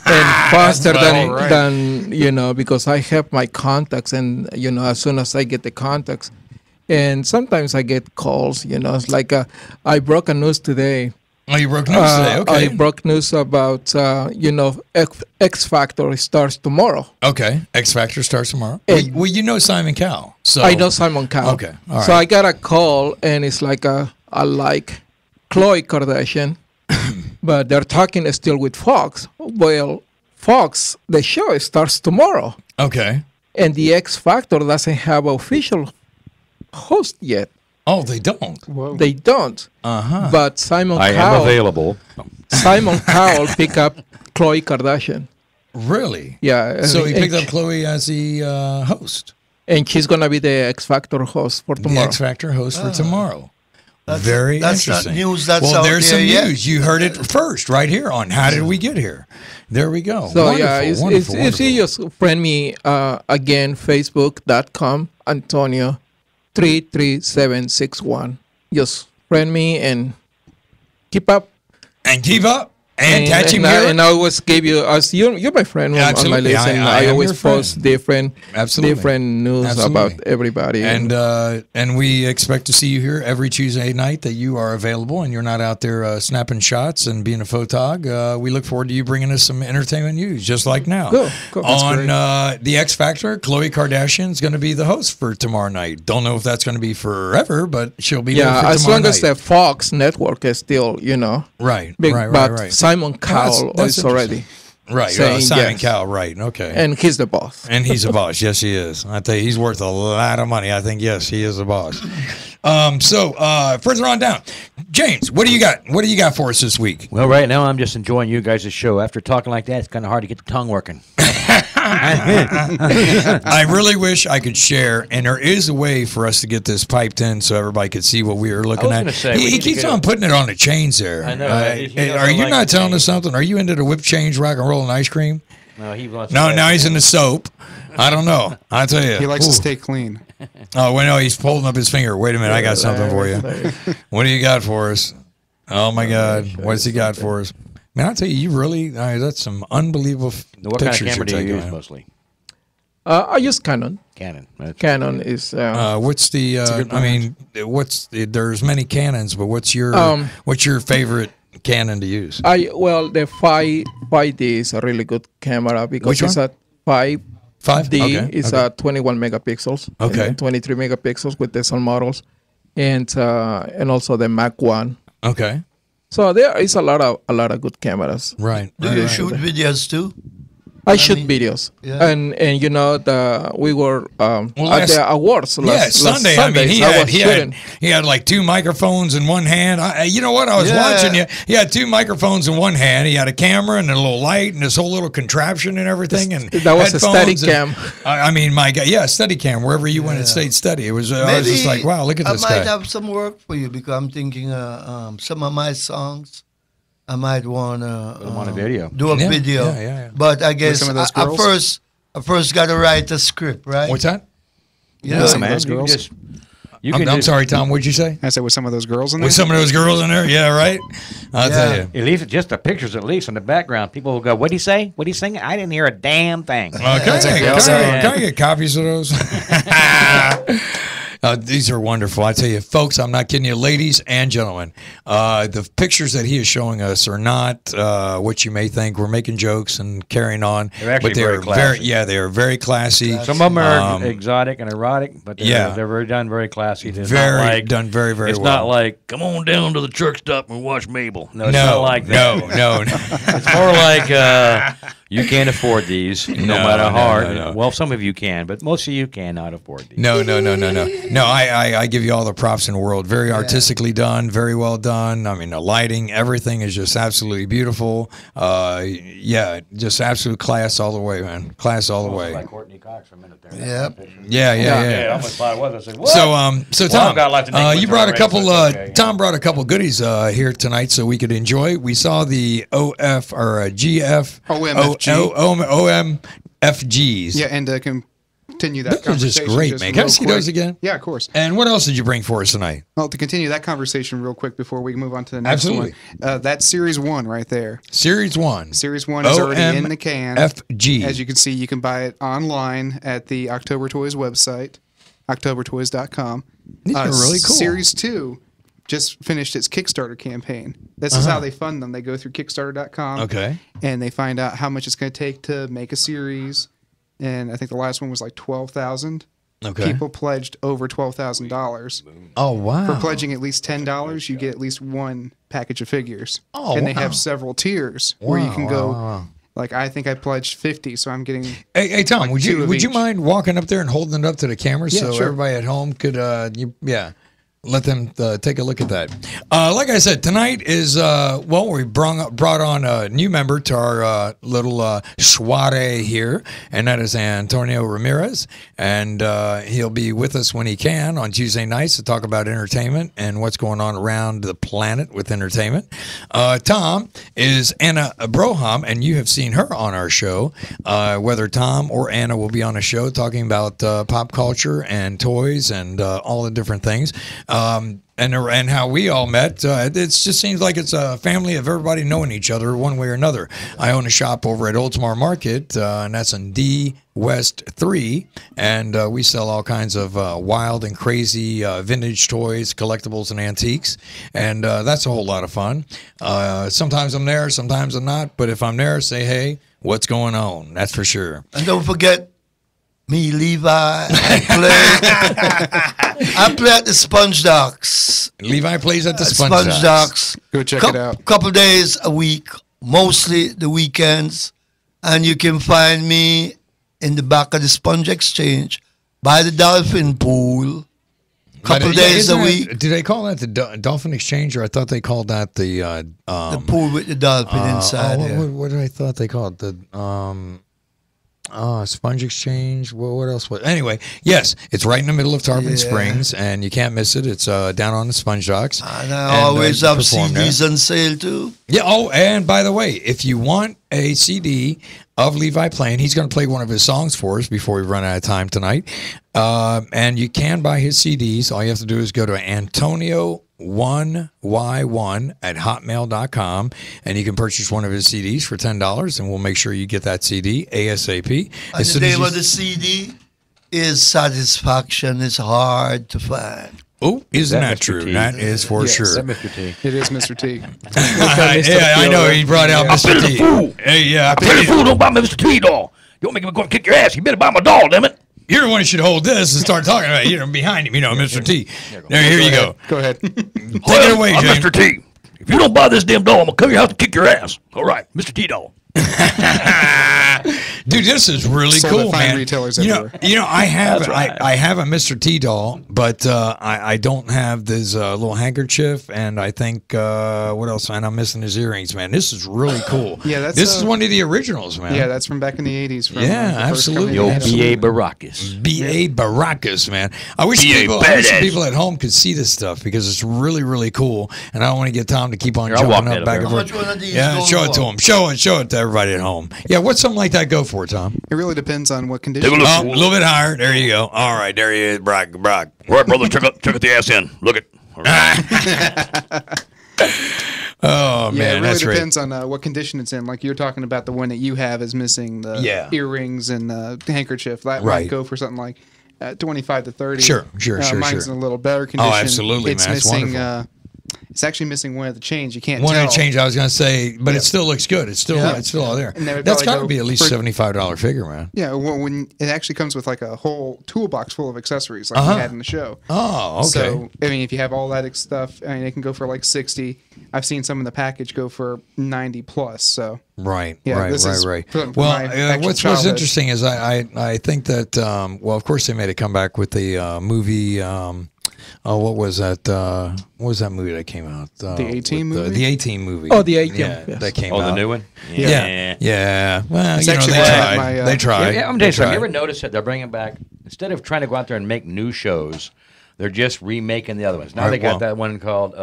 Speaker 7: And faster than because I have my contacts, and as soon as I get the contacts, and sometimes I get calls. It's like I broke a news today.
Speaker 1: Oh, you broke news today. Okay.
Speaker 7: I broke news about X Factor starts tomorrow.
Speaker 1: Okay. X Factor starts tomorrow.
Speaker 7: And-
Speaker 1: Well, you know Simon Cowell. So
Speaker 7: I know Simon Cowell.
Speaker 1: Okay, all
Speaker 7: So
Speaker 1: right.
Speaker 7: I got a call, and it's like I like Khloe Kardashian, but they're talking still with Fox. Well, Fox, the show starts tomorrow,
Speaker 1: Okay.
Speaker 7: and the X Factor doesn't have an official host yet.
Speaker 1: Oh, they don't.
Speaker 4: Whoa.
Speaker 7: They don't.
Speaker 1: Uh-huh.
Speaker 7: But Simon
Speaker 2: I am
Speaker 7: Cowell,
Speaker 2: available.
Speaker 7: Simon Cowell picked up Khloe Kardashian.
Speaker 1: Really?
Speaker 7: Yeah.
Speaker 1: So he
Speaker 7: and-
Speaker 1: picked up Chloe as the host,
Speaker 7: and she's gonna be the X Factor host for
Speaker 1: the
Speaker 7: tomorrow.
Speaker 1: X Factor host for tomorrow. Very
Speaker 5: that's not
Speaker 1: interesting.
Speaker 5: news that's
Speaker 1: well,
Speaker 5: out
Speaker 1: there's
Speaker 5: there
Speaker 1: some
Speaker 5: yet.
Speaker 1: news. You heard it first right here on How Did We Get Here? There we go.
Speaker 7: So
Speaker 1: wonderful,
Speaker 7: yeah, it's,
Speaker 1: wonderful,
Speaker 7: if you
Speaker 1: wonderful.
Speaker 7: just friend me again, facebook.com Antonio 33761. Just friend me and keep up.
Speaker 1: And keep up. And catch him
Speaker 7: and
Speaker 1: here.
Speaker 7: and I always give you, as you're my friend on my
Speaker 1: Absolutely.
Speaker 7: list, and
Speaker 1: I
Speaker 7: I
Speaker 1: am
Speaker 7: always
Speaker 1: your friend.
Speaker 7: post different news
Speaker 1: Absolutely.
Speaker 7: about everybody.
Speaker 1: And we expect to see you here every Tuesday night that you are available and you're not out there snapping shots and being a photog. We look forward to you bringing us some entertainment news, just like now.
Speaker 7: Cool. That's
Speaker 1: On
Speaker 7: great.
Speaker 1: the X Factor, Khloe Kardashian is going to be the host for tomorrow night. Don't know if that's going to be forever, but she'll be there
Speaker 7: Yeah,
Speaker 1: for
Speaker 7: as
Speaker 1: tomorrow
Speaker 7: long as
Speaker 1: night.
Speaker 7: the Fox network is still,
Speaker 1: Right,
Speaker 7: big,
Speaker 1: right,
Speaker 7: but
Speaker 1: right.
Speaker 7: Simon Cowell
Speaker 1: that's
Speaker 7: is already
Speaker 1: Right,
Speaker 7: saying
Speaker 1: Simon
Speaker 7: yes.
Speaker 1: Cowell, right, okay.
Speaker 7: and he's the boss.
Speaker 1: And he's a boss. Yes, he is. I tell you, he's worth a lot of money. I think, yes, he is a boss. Further on down, James, what do you got? What do you got for us this week?
Speaker 2: Well, right now I'm just enjoying you guys' show. After talking like that, it's kind of hard to get the tongue working.
Speaker 1: I really wish I could share, and there is a way for us to get this piped in so everybody could see what we were looking
Speaker 2: I
Speaker 1: at.
Speaker 2: was gonna say, we
Speaker 1: He
Speaker 2: need to
Speaker 1: keeps
Speaker 2: get
Speaker 1: on
Speaker 2: a-
Speaker 1: putting it on the chains there.
Speaker 2: I know.
Speaker 1: Are you not telling us something? Are you into the whipped change, rock and roll, and ice cream?
Speaker 2: No, he wants.
Speaker 1: No,
Speaker 2: to
Speaker 1: now he's into soap. I don't know. I tell you,
Speaker 4: He likes to
Speaker 1: Ooh.
Speaker 4: stay clean.
Speaker 1: Oh, well, no, he's holding up his finger. Wait a minute, I got something for you. What do you got for us? Oh my God, what's he got for us? Man, I tell you, you really, that's some unbelievable
Speaker 2: What kind of
Speaker 1: pictures
Speaker 2: camera do
Speaker 1: you're
Speaker 2: you
Speaker 1: taking.
Speaker 2: use
Speaker 1: man.
Speaker 2: mostly?
Speaker 7: I use Canon.
Speaker 2: Canon.
Speaker 7: Canon is
Speaker 1: What's the? I mean, there's many Canons, but what's your favorite Canon to use?
Speaker 7: the 5D is a really good camera because
Speaker 1: Which
Speaker 7: it's
Speaker 1: one?
Speaker 7: a 5D
Speaker 1: 5D
Speaker 7: is a 21 megapixels.
Speaker 1: Okay.
Speaker 7: And 23 megapixels with diesel models, and also the Mac 1.
Speaker 1: Okay,
Speaker 7: So there is a lot of good cameras.
Speaker 1: right.
Speaker 5: Do you shoot videos too?
Speaker 7: I shoot videos,
Speaker 5: yeah.
Speaker 7: and we were at
Speaker 1: last-
Speaker 7: the awards last
Speaker 1: Sunday. I mean,
Speaker 7: Sunday,
Speaker 1: he
Speaker 7: so I
Speaker 1: had
Speaker 7: was
Speaker 1: he
Speaker 7: shooting.
Speaker 1: had like two microphones in one hand. You know what? I was
Speaker 5: Yeah.
Speaker 1: watching you. He had two microphones in one hand. He had a camera and a little light and this whole little contraption and everything. And
Speaker 7: That was a
Speaker 1: headphones
Speaker 7: Steadicam.
Speaker 1: I mean, my God, yeah, Steadicam. Wherever you went, it stayed steady. It was. I was just like, wow, look at this
Speaker 5: I might
Speaker 1: guy.
Speaker 5: have some work for you because I'm thinking some of my songs. I might want
Speaker 2: on a video.
Speaker 5: do a
Speaker 1: Yeah,
Speaker 5: video.
Speaker 1: yeah.
Speaker 5: But I guess
Speaker 4: some of those
Speaker 5: I
Speaker 4: girls?
Speaker 5: first got to write a script, right?
Speaker 1: What's that?
Speaker 5: You know,
Speaker 4: some of
Speaker 2: man.
Speaker 4: those
Speaker 2: You can
Speaker 4: girls.
Speaker 2: just. You
Speaker 1: I'm,
Speaker 2: can
Speaker 1: I'm
Speaker 2: just-
Speaker 1: sorry, Tom. What'd you say?
Speaker 4: I said with some of those girls in there.
Speaker 1: With some of those girls in there? Yeah, right. I'll tell you.
Speaker 2: At least just the pictures, at least in the background, people will go, "What'd he say? What'd he sing? I didn't hear a damn thing."
Speaker 1: Can I get copies of those? These are wonderful. I tell you, folks, I'm not kidding you, ladies and gentlemen. The pictures that he is showing us are not what you may think. We're making jokes and carrying on,
Speaker 2: They're actually
Speaker 1: but they
Speaker 2: very
Speaker 1: are
Speaker 2: classy.
Speaker 1: they are very classy.
Speaker 2: Some of them are
Speaker 1: Um,
Speaker 2: exotic and erotic, but they're,
Speaker 1: yeah.
Speaker 2: they're very done, very classy. It's
Speaker 1: Very
Speaker 2: not like,
Speaker 1: done, very very
Speaker 2: It's
Speaker 1: well.
Speaker 2: not like, come on down to the truck stop and watch Mabel. No, it's
Speaker 1: no,
Speaker 2: not like that.
Speaker 1: no.
Speaker 2: It's more like you can't afford these, no matter how hard.
Speaker 1: no.
Speaker 2: Well, some of you can, but most of you cannot afford these.
Speaker 1: No. No, I give you all the props in the world. Very artistically done, very well done. I mean, the lighting, everything is just absolutely beautiful. Just absolute class all the way, man. Class all the way.
Speaker 2: Like Courtney Cox for a minute there.
Speaker 5: Yep.
Speaker 1: Yeah.
Speaker 2: Yeah, I almost thought it was. I said, what?
Speaker 1: So,
Speaker 2: Well,
Speaker 1: Tom,
Speaker 2: I've got lots of things
Speaker 1: you
Speaker 2: with
Speaker 1: brought a
Speaker 2: her
Speaker 1: couple.
Speaker 2: already, so it's okay.
Speaker 1: Tom brought a couple goodies here tonight, so we could enjoy. We saw the OF or GF OMFGs.
Speaker 4: Yeah, and continue that
Speaker 1: Those are
Speaker 4: conversation.
Speaker 1: just great, man. Can I
Speaker 4: real
Speaker 1: see
Speaker 4: quick.
Speaker 1: those again?
Speaker 4: Yeah, of course.
Speaker 1: And what else did you bring for us tonight?
Speaker 4: Well, to continue that conversation real quick before we move on to the next
Speaker 1: Absolutely.
Speaker 4: one. That's Series 1 right there.
Speaker 1: Series 1.
Speaker 4: Series 1 is already in the can.
Speaker 1: FG.
Speaker 4: As you can see, you can buy it online at the October Toys website, octobertoys.com.
Speaker 1: These are really cool.
Speaker 4: Series 2 just finished its Kickstarter campaign. This is how they fund them. They go through Kickstarter.com.
Speaker 1: Okay.
Speaker 4: And they find out how much it's going to take to make a series. And I think the last one was like 12,000.
Speaker 1: Okay.
Speaker 4: People pledged over $12,000.
Speaker 1: Oh, wow.
Speaker 4: For pledging at least $10, you get at least one package of figures.
Speaker 1: Oh,
Speaker 4: and they
Speaker 1: wow.
Speaker 4: have several tiers where you
Speaker 1: Wow,
Speaker 4: can go.
Speaker 1: wow.
Speaker 4: Like I think I pledged 50, so I'm getting.
Speaker 1: Hey, Tom,
Speaker 4: like
Speaker 1: would
Speaker 4: two
Speaker 1: you
Speaker 4: of
Speaker 1: would you
Speaker 4: each.
Speaker 1: mind walking up there and holding it up to the camera
Speaker 4: Yeah,
Speaker 1: so
Speaker 4: sure.
Speaker 1: everybody at home could let them take a look at that. Like I said, tonight is we brought on a new member to our little soiree here, and that is Antonio Ramirez, and he'll be with us when he can on Tuesday nights to talk about entertainment and what's going on around the planet with entertainment. Tom is Anna Broham, and you have seen her on our show. Whether Tom or Anna will be on a show talking about pop culture and toys and all the different things. and how we all met. It just seems like it's a family of everybody knowing each other one way or another. I own a shop over at Oldsmar Market, and that's in D West 3, and we sell all kinds of wild and crazy vintage toys, collectibles, and antiques, and that's a whole lot of fun. Sometimes I'm there, sometimes I'm not, but if I'm there, say, hey, what's going on? That's for sure.
Speaker 5: And don't forget me, Levi. I play at the Sponge Docks.
Speaker 1: Levi plays at the Sponge
Speaker 5: Docks.
Speaker 4: Go check it out.
Speaker 5: Couple days a week, mostly the weekends, and you can find me in the back of the Sponge Exchange by the Dolphin Pool. Couple days a week.
Speaker 1: Do they call that the Dolphin Exchange, or I thought they called that the
Speaker 5: pool with the dolphin inside there.
Speaker 1: What did I thought they called it? The Sponge Exchange. What else was? Anyway, yes, it's right in the middle of Tarpon Springs, and you can't miss it. It's down on the Sponge Docks.
Speaker 5: And I always have CDs on sale too.
Speaker 1: Yeah. Oh, and by the way, if you want a CD of Levi playing, he's going to play one of his songs for us before we run out of time tonight. And you can buy his CDs. All you have to do is go to Antonio1Y1 at hotmail.com, and you can purchase one of his CDs for $10, and we'll make sure you get that CD ASAP.
Speaker 5: And the name of the CD is Satisfaction is Hard to Find.
Speaker 1: Oh, isn't that true? That is for sure.
Speaker 2: Mr. T.
Speaker 4: It is Mr. T.
Speaker 1: Yeah, I know. He brought out Mr. T. Hey, yeah.
Speaker 9: I pity the fool. Don't buy my Mr. T doll. You don't make him go and kick your ass. You better buy my doll, damn it.
Speaker 1: You're the one who should hold this and start talking about it. Behind him, Mr. T. There, here you go.
Speaker 4: Go ahead.
Speaker 1: Take it away, James.
Speaker 9: Mr. T. If you don't buy this damn doll, I'm going to come to your house and kick your ass. All right, Mr. T doll.
Speaker 1: Dude, this is really
Speaker 4: Sold
Speaker 1: cool,
Speaker 4: at fine
Speaker 1: man.
Speaker 4: retailers
Speaker 1: I have
Speaker 2: right.
Speaker 1: I have a Mr. T doll, but I don't have this little handkerchief, and I think what else? And I'm missing his earrings, man. This is really cool.
Speaker 4: Yeah, that's
Speaker 1: this is one of the originals, man.
Speaker 4: Yeah, that's from back in the 80s. From,
Speaker 1: Yeah,
Speaker 4: the first
Speaker 1: absolutely.
Speaker 4: company
Speaker 2: Yo,
Speaker 4: that had
Speaker 2: B.A.
Speaker 4: them.
Speaker 2: Baracus.
Speaker 1: B.A. Baracus, man. I wish people at home could see this stuff because it's really, really cool, and I don't want to get Tom to keep on
Speaker 2: I'll walk
Speaker 1: jumping
Speaker 2: that
Speaker 1: up back
Speaker 2: up
Speaker 1: and
Speaker 5: How
Speaker 1: forth.
Speaker 5: much one of these
Speaker 1: Yeah,
Speaker 5: going
Speaker 1: show it
Speaker 5: for?
Speaker 1: to him. Show it to everybody at home. Yeah, what's something like that go for, Tom?
Speaker 4: It really depends on what condition.
Speaker 1: Oh, a little bit higher. There you go. All right, there he is, Brock.
Speaker 9: All right, brother, check out the ass in. Look it. All right.
Speaker 1: Oh,
Speaker 4: Yeah,
Speaker 1: man,
Speaker 4: it really
Speaker 1: that's great.
Speaker 4: depends on what condition it's in. Like you're talking about the one that you have is missing the earrings and the handkerchief. That
Speaker 1: Right.
Speaker 4: might go for something like 25 to 30.
Speaker 1: Sure.
Speaker 4: Mine's in a little better condition.
Speaker 1: absolutely,
Speaker 4: it's
Speaker 1: man. That's
Speaker 4: missing.
Speaker 1: wonderful.
Speaker 4: It's actually missing one of the chains. You can't
Speaker 1: One
Speaker 4: tell.
Speaker 1: of the change I was going to say, but it still looks good. It's still all there.
Speaker 4: And they would
Speaker 1: That's got
Speaker 4: probably
Speaker 1: to
Speaker 4: go
Speaker 1: be at least
Speaker 4: for-
Speaker 1: $75 figure, man.
Speaker 4: Yeah, well, when it actually comes with like a whole toolbox full of accessories, like we had in the show.
Speaker 1: Oh, okay.
Speaker 4: So I mean, if you have all that stuff, I mean, it can go for like 60. I've seen some in the package go for 90 plus. So
Speaker 1: Right,
Speaker 4: Yeah,
Speaker 1: right,
Speaker 4: this is
Speaker 1: right.
Speaker 4: from
Speaker 1: Well,
Speaker 4: my actual
Speaker 1: what's
Speaker 4: childhood.
Speaker 1: interesting is I think that well, of course they made a comeback with the movie. What was that? What was that movie that came out?
Speaker 4: The A-Team movie?
Speaker 1: The A-Team movie.
Speaker 7: Oh, the A-Team,
Speaker 1: Yeah,
Speaker 7: yes.
Speaker 1: that came
Speaker 2: Oh,
Speaker 1: out.
Speaker 2: the new one?
Speaker 1: Yeah. Well,
Speaker 4: It's
Speaker 1: you know,
Speaker 4: actually
Speaker 1: they
Speaker 4: one of
Speaker 1: tried.
Speaker 4: my,
Speaker 1: They tried.
Speaker 2: Yeah, I'm
Speaker 1: They
Speaker 2: telling you something. You
Speaker 1: tried.
Speaker 2: ever notice that they're bringing back, instead of trying to go out there and make new shows, they're just remaking the other ones. Now
Speaker 1: Right,
Speaker 2: they got
Speaker 1: well-
Speaker 2: that one called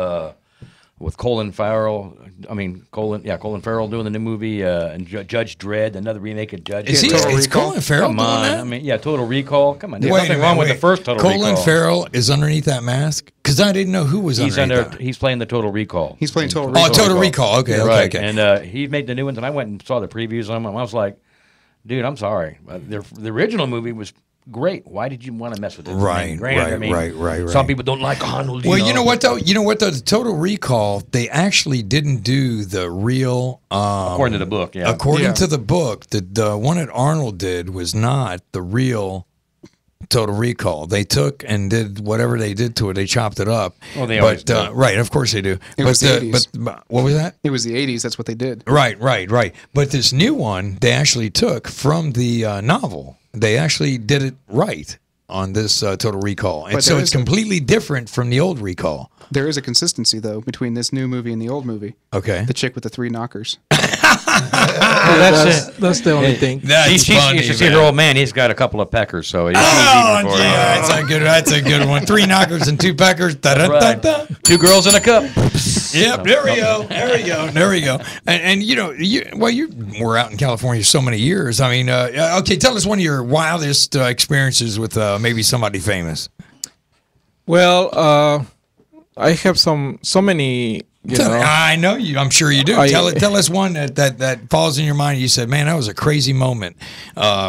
Speaker 2: with Colin Farrell. Colin Farrell doing the new movie, and Judge Dredd, another remake of Judge.
Speaker 1: Is he?
Speaker 2: Dredd.
Speaker 4: Total
Speaker 1: Is
Speaker 4: Recall?
Speaker 1: Colin Farrell
Speaker 2: Come
Speaker 1: doing
Speaker 2: on,
Speaker 1: that?
Speaker 2: I mean, Total Recall. Come on, there's
Speaker 1: Wait a
Speaker 2: nothing
Speaker 1: minute,
Speaker 2: wrong with
Speaker 1: wait.
Speaker 2: the first Total
Speaker 1: Colin
Speaker 2: Recall.
Speaker 1: Farrell is underneath that mask because I didn't know who was
Speaker 2: He's
Speaker 1: underneath that.
Speaker 2: He's playing the Total Recall.
Speaker 4: he's playing Total
Speaker 1: Oh,
Speaker 4: Recall.
Speaker 1: Total Recall. Okay, okay,
Speaker 2: Right,
Speaker 1: okay.
Speaker 2: and he made the new ones, and I went and saw the previews on them. And I was like, dude, I'm sorry. The original movie was great. Why did you want to mess with it?
Speaker 1: Right,
Speaker 2: Granted,
Speaker 1: right.
Speaker 2: Some people don't like Arnold.
Speaker 1: Well, you know what though? The Total Recall, they actually didn't do the real.
Speaker 2: According to the book, yeah.
Speaker 1: According
Speaker 4: Yeah.
Speaker 1: to the book, the one that Arnold did was not the real Total Recall. They took and did whatever they did to it. They chopped it up.
Speaker 2: Well, they always do.
Speaker 1: Right, of course they do.
Speaker 4: It was the 80s.
Speaker 1: but what was that?
Speaker 4: It was the 80s. That's what they did.
Speaker 1: Right. But this new one, they actually took from the novel. They actually did it right on this Total Recall, and
Speaker 4: But
Speaker 1: so
Speaker 4: there
Speaker 1: it's
Speaker 4: is a-
Speaker 1: completely different from the old Recall.
Speaker 4: There is a consistency though between this new movie and the old movie.
Speaker 1: Okay.
Speaker 4: The chick with the 3 knockers.
Speaker 7: That's the only thing.
Speaker 1: That's funny,
Speaker 2: You should see
Speaker 1: man.
Speaker 2: her old man. He's got a couple of peckers, so he's
Speaker 1: Oh,
Speaker 2: eating for
Speaker 1: yeah, that's a good one. 3 knockers and 2 peckers. Da-da-da-da.
Speaker 2: 2 girls in a cup.
Speaker 1: Yep, there we go. And you were out in California so many years. I mean, okay, tell us one of your wildest experiences with maybe somebody famous.
Speaker 7: Well, I have so many.
Speaker 1: I know you. I'm sure you do. Tell us one that falls in your mind. You said, "Man, that was a crazy moment."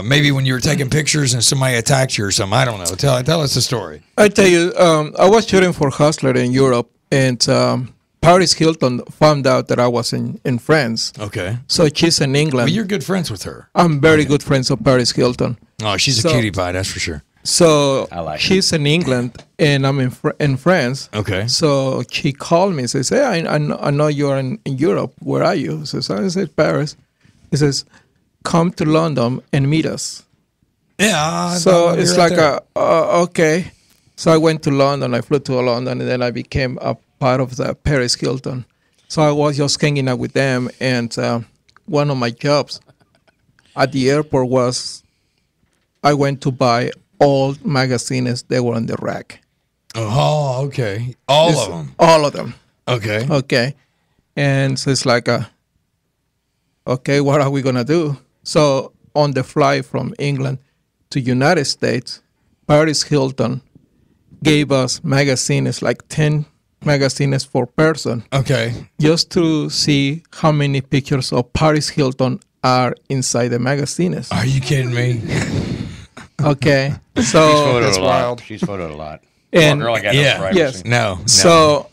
Speaker 1: Maybe when you were taking pictures and somebody attacked you or something. I don't know. Tell us the story.
Speaker 7: I tell you, I was shooting for Hustler in Europe, and Paris Hilton found out that I was in France.
Speaker 1: Okay.
Speaker 7: So she's in England.
Speaker 1: Well, you're good friends with her.
Speaker 7: I'm very good friends of Paris Hilton.
Speaker 1: Oh, she's a cutie pie, that's for sure.
Speaker 7: So she's in England, and I'm in France.
Speaker 1: Okay.
Speaker 7: So she called me and says, "Hey, I know you're in Europe. Where are you?" I said, "Paris." He says, "Come to London and meet us."
Speaker 1: Yeah.
Speaker 7: So it's like okay. So I went to London. I flew to London, and then I became a part of the Paris Hilton. So I was just hanging out with them, and one of my jobs at the airport was I went to buy all magazines that were on the rack.
Speaker 1: Oh, okay. All of them.
Speaker 7: All of them.
Speaker 1: Okay.
Speaker 7: Okay. And so it's like, okay, what are we gonna do? So on the flight from England to United States, Paris Hilton gave us magazines, like 10 magazines per person.
Speaker 1: Okay.
Speaker 7: Just to see how many pictures of Paris Hilton are inside the magazines.
Speaker 1: Are you kidding me?
Speaker 7: Okay. So
Speaker 2: She's photoed
Speaker 4: That's
Speaker 2: a lot.
Speaker 4: wild.
Speaker 2: She's photoed a lot.
Speaker 7: And
Speaker 2: Girl, I got no
Speaker 1: yeah,
Speaker 2: privacy.
Speaker 7: yes.
Speaker 1: No.
Speaker 7: So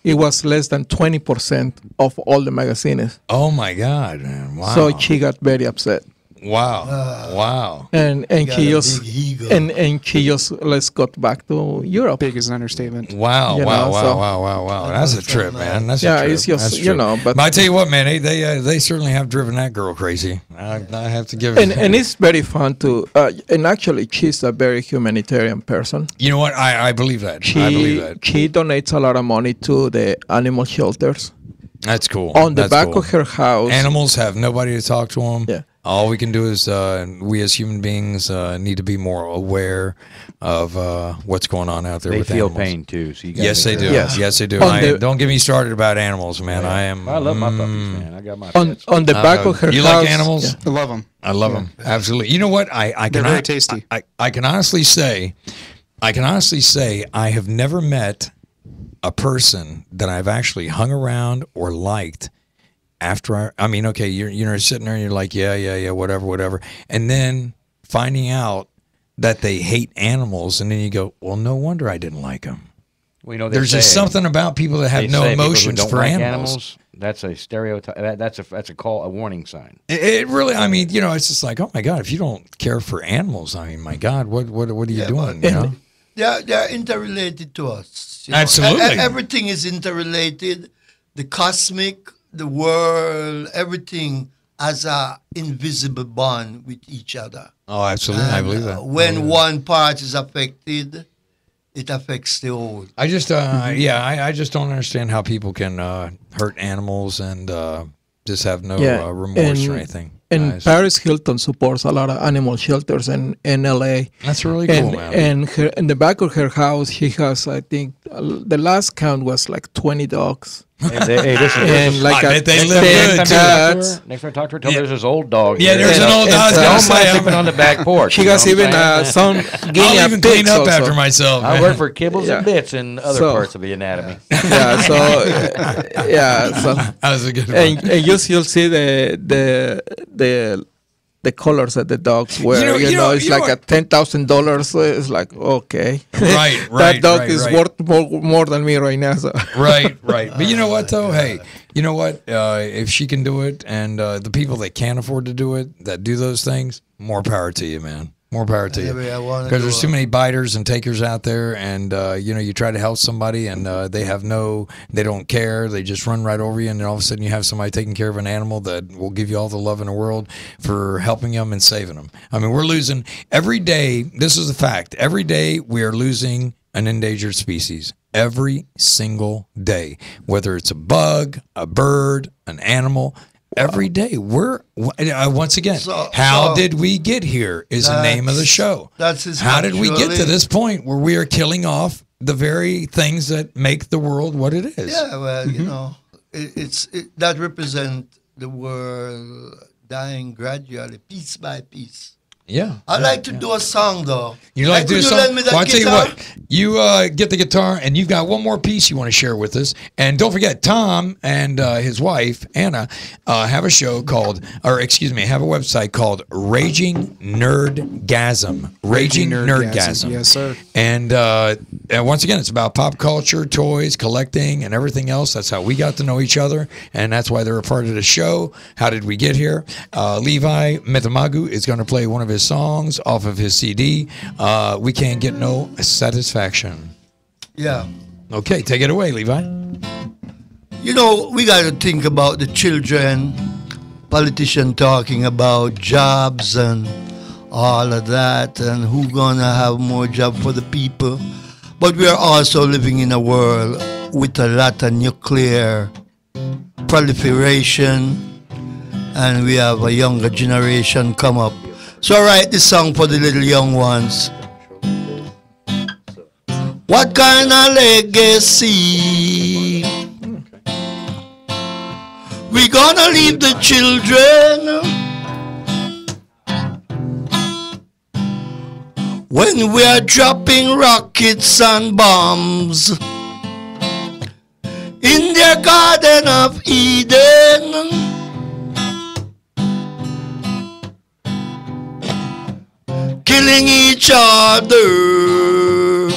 Speaker 7: it was less than 20% of all the magazines.
Speaker 1: Oh my God, man. Wow.
Speaker 7: So she got very upset.
Speaker 1: Wow. Wow.
Speaker 7: And
Speaker 5: Got
Speaker 7: she
Speaker 5: a
Speaker 7: just
Speaker 5: big ego.
Speaker 7: and she just let's got back to Europe.
Speaker 4: Big is an understatement.
Speaker 1: Wow,
Speaker 7: You
Speaker 1: wow,
Speaker 7: know,
Speaker 1: wow,
Speaker 7: so-
Speaker 1: wow, wow, wow. That's a trip, man. That's
Speaker 7: Yeah,
Speaker 1: a trip.
Speaker 7: it's just,
Speaker 1: That's a
Speaker 7: you
Speaker 1: trip.
Speaker 7: know, but-
Speaker 1: I tell you what, man, they certainly have driven that girl crazy. I have to give it.
Speaker 7: And it's very fun to and actually she's a very humanitarian person.
Speaker 1: You know what? I believe that. I believe that.
Speaker 7: She donates a lot of money to the animal shelters.
Speaker 1: That's cool.
Speaker 7: On the
Speaker 1: That's
Speaker 7: back
Speaker 1: cool.
Speaker 7: of her house.
Speaker 1: Animals have nobody to talk to them.
Speaker 7: Yeah.
Speaker 1: All we can do is we as human beings need to be more aware of what's going on out there
Speaker 2: They
Speaker 1: with
Speaker 2: feel
Speaker 1: animals.
Speaker 2: pain too. So you gotta
Speaker 1: Yes, they
Speaker 2: make
Speaker 1: do.
Speaker 2: sure-
Speaker 7: Yes.
Speaker 1: Yes, they do.
Speaker 7: On the-
Speaker 1: Don't get me started about animals, man. I am.
Speaker 2: I love my puppies, man. I got my
Speaker 7: on
Speaker 2: pets.
Speaker 7: on the back of her
Speaker 1: you
Speaker 7: house.
Speaker 1: like animals?
Speaker 7: Yeah.
Speaker 4: I love them.
Speaker 1: I love them. Absolutely. You know what? I
Speaker 4: They're
Speaker 1: can
Speaker 4: very tasty.
Speaker 1: I can honestly say, I have never met a person that I've actually hung around or liked after I mean, okay, you're sitting there and you're like, yeah, whatever, and then finding out that they hate animals, and then you go, well, no wonder I didn't like them.
Speaker 2: Well, you know, they
Speaker 1: There's just
Speaker 2: say-
Speaker 1: something about people that
Speaker 2: they
Speaker 1: have no
Speaker 2: say people who
Speaker 1: emotions
Speaker 2: don't
Speaker 1: for
Speaker 2: like
Speaker 1: animals.
Speaker 2: That's a stereotype. That's a warning sign.
Speaker 1: It really, I mean, it's just like, oh my God, if you don't care for animals, I mean, my God, what are you doing? You know?
Speaker 5: They're interrelated to us.
Speaker 1: Absolutely.
Speaker 5: Everything is interrelated. The cosmic, the world, everything has a invisible bond with each other.
Speaker 1: Oh, absolutely, I
Speaker 5: And,
Speaker 1: believe that.
Speaker 5: when one part is affected, it affects the whole.
Speaker 1: I just, I just don't understand how people can hurt animals and just have no remorse or anything.
Speaker 7: And Paris Hilton supports a lot of animal shelters in LA.
Speaker 1: That's really cool, man.
Speaker 7: And in the back of her house, she has, I think, the last count was like 20 dogs.
Speaker 2: Hey, listen,
Speaker 7: And like
Speaker 1: I bet they
Speaker 7: a
Speaker 1: live
Speaker 7: 10
Speaker 1: good, too.
Speaker 7: cats.
Speaker 2: next time I talk to her, tell her there's this old dog.
Speaker 1: Yeah,
Speaker 2: here.
Speaker 1: there's an old dog. I was gonna
Speaker 2: Don't
Speaker 1: say,
Speaker 2: mind
Speaker 1: I'm-
Speaker 2: sleeping on the back porch.
Speaker 7: She
Speaker 2: you know
Speaker 7: has
Speaker 2: what I'm
Speaker 7: even
Speaker 2: saying?
Speaker 7: some guinea
Speaker 1: I'll even clean
Speaker 7: pigs
Speaker 1: up
Speaker 7: also.
Speaker 1: after myself.
Speaker 2: I
Speaker 1: man.
Speaker 2: work for Kibbles
Speaker 7: Yeah.
Speaker 2: and Bits in other
Speaker 7: So-
Speaker 2: parts of the anatomy.
Speaker 7: Yeah, so so
Speaker 1: That was a good one.
Speaker 7: and you'll see the colors that the dogs wear.
Speaker 1: You know,
Speaker 7: It's
Speaker 1: you know
Speaker 7: like
Speaker 1: what-
Speaker 7: a $10,000. It's like okay,
Speaker 1: Right,
Speaker 7: that dog
Speaker 1: right,
Speaker 7: is
Speaker 1: right.
Speaker 7: worth more than me right now. So.
Speaker 1: Right. But you know what, though? Hey, you know what? If she can do it, and the people that can't afford to do it, that do those things, more power to you, man. More power to you.
Speaker 5: Anyway, I wanna
Speaker 1: Because
Speaker 5: do
Speaker 1: there's
Speaker 5: a-
Speaker 1: too many biters and takers out there, and you try to help somebody, and they don't care. They just run right over you, and then all of a sudden you have somebody taking care of an animal that will give you all the love in the world for helping them and saving them. I mean, we're losing every day. This is a fact. Every day we are losing an endangered species. Every single day, whether it's a bug, a bird, an animal. Every day we're once again. How did we get here? Is the name of the show. How did we get to
Speaker 5: actually-
Speaker 1: this point where we are killing off the very things that make the world what it is?
Speaker 5: Yeah, well, you know, that represent the world dying gradually, piece by piece.
Speaker 1: Yeah.
Speaker 5: I like to do a song though.
Speaker 1: You like to do
Speaker 5: could you
Speaker 1: something?
Speaker 5: lend me that
Speaker 1: Well, I'll tell you
Speaker 5: guitar?
Speaker 1: what. You get the guitar, and you've got one more piece you want to share with us. And don't forget, Tom and his wife Anna have a show called, or excuse me, have a website called Raging Nerdgasm. Raging Nerdgasm.
Speaker 4: Yes, sir.
Speaker 1: And once again, it's about pop culture, toys, collecting, and everything else. That's how we got to know each other, and that's why they're a part of the show. How did we get here? Levi Metamagu is going to play one of his songs off of his CD. We Can't Get No Satisfaction.
Speaker 5: Yeah.
Speaker 1: Okay, take it away, Levi.
Speaker 5: You know, we got to think about the children, politician talking about jobs and all of that, and who gonna have more job for the people. But we are also living in a world with a lot of nuclear proliferation, and we have a younger generation come up. So I write this song for the little young ones. What kind of legacy we gonna leave the children when we are dropping rockets and bombs in their Garden of Eden? Killing each other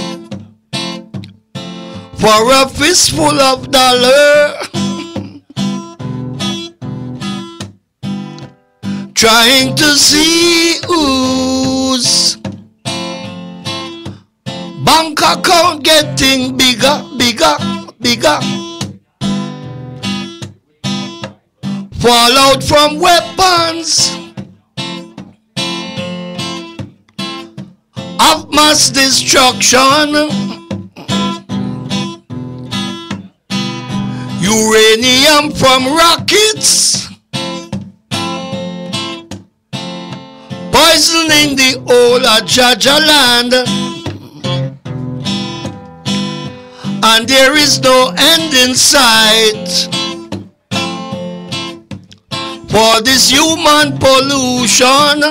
Speaker 5: for a fistful of dollar, trying to see whose bank account getting bigger, bigger, bigger. Fallout from weapons of mass destruction, uranium from rockets, poisoning the whole of Jaja land, and there is no end in sight for this human pollution.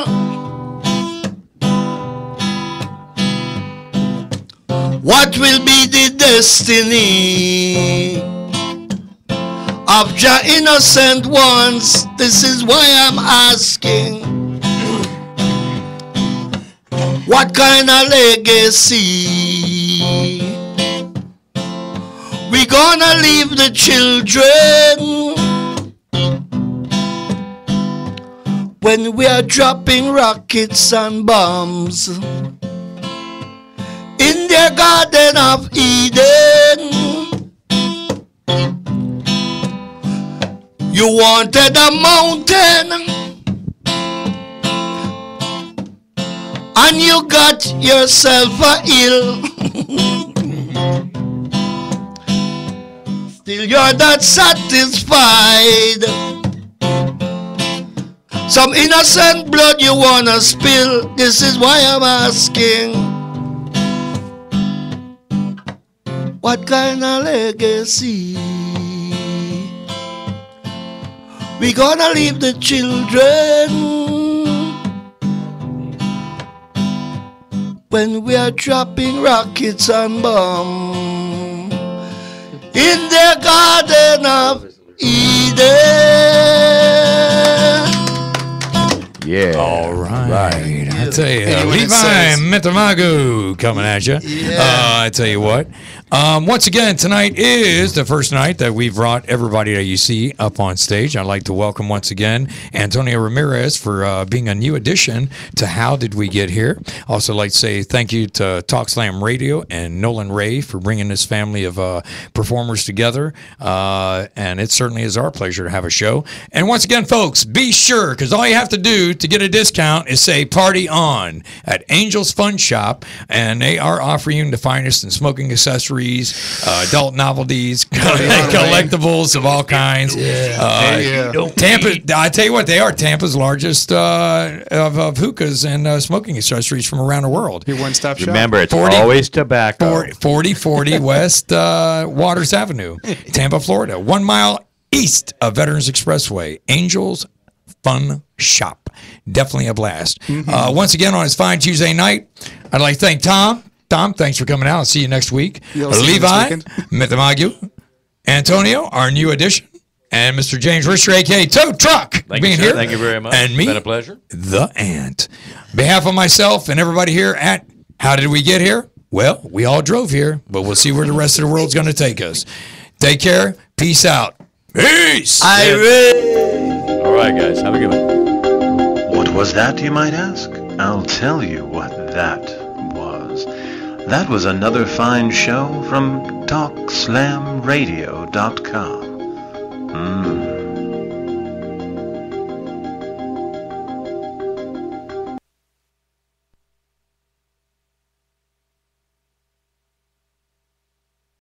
Speaker 5: What will be the destiny of your innocent ones? This is why I'm asking. What kind of legacy we gonna leave the children when we are dropping rockets and bombs in their Garden of Eden? You wanted a mountain and you got yourself a hill. Still you're not satisfied. Some innocent blood you wanna spill. This is why I'm asking. What kind of legacy we gonna leave the children when we are dropping rockets and bombs in their Garden of Eden?
Speaker 2: Yeah.
Speaker 1: All right. I tell you,
Speaker 4: And when it
Speaker 1: Levi
Speaker 4: says-
Speaker 1: Metamagu coming at you.
Speaker 5: Yeah.
Speaker 1: I tell you what. Once again, tonight is the first night that we've brought everybody that you see up on stage. I'd like to welcome once again Antonio Ramirez for being a new addition to How Did We Get Here. Also like to say thank you to Talk Slam Radio and Nolan Ray for bringing this family of performers together. And it certainly is our pleasure to have a show. And once again, folks, be sure, because all you have to do to get a discount is say party on at Angel's Fun Shop, and they are offering you the finest in smoking accessories, adult novelties, collectibles of all kinds. Tampa, I tell you what, they are Tampa's largest of hookahs and smoking accessories from around the world.
Speaker 4: Your one-stop shop.
Speaker 2: Remember, it's always tobacco.
Speaker 1: 4040 West Waters Avenue, Tampa, Florida. 1 mile east of Veterans Expressway. Angel's fun shop. Definitely a blast. Once again, on his fine Tuesday night, I'd like to thank Tom. Tom, thanks for coming out. I'll see you next week. Levi, Metamagu, Antonio, our new addition, and Mr. James Richter, a.k.a. Tow Truck, being here.
Speaker 10: Thank you very much.
Speaker 1: And me,
Speaker 10: it's been a pleasure.
Speaker 1: The Ant. On behalf of myself and everybody here at How Did We Get Here? Well, we all drove here, but we'll see where the rest of the world's going to take us. Take care. Peace out. Peace.
Speaker 10: All right, guys. Have a good one.
Speaker 11: What was that, you might ask? I'll tell you what that was. That was another fine show from TalkSlamRadio.com.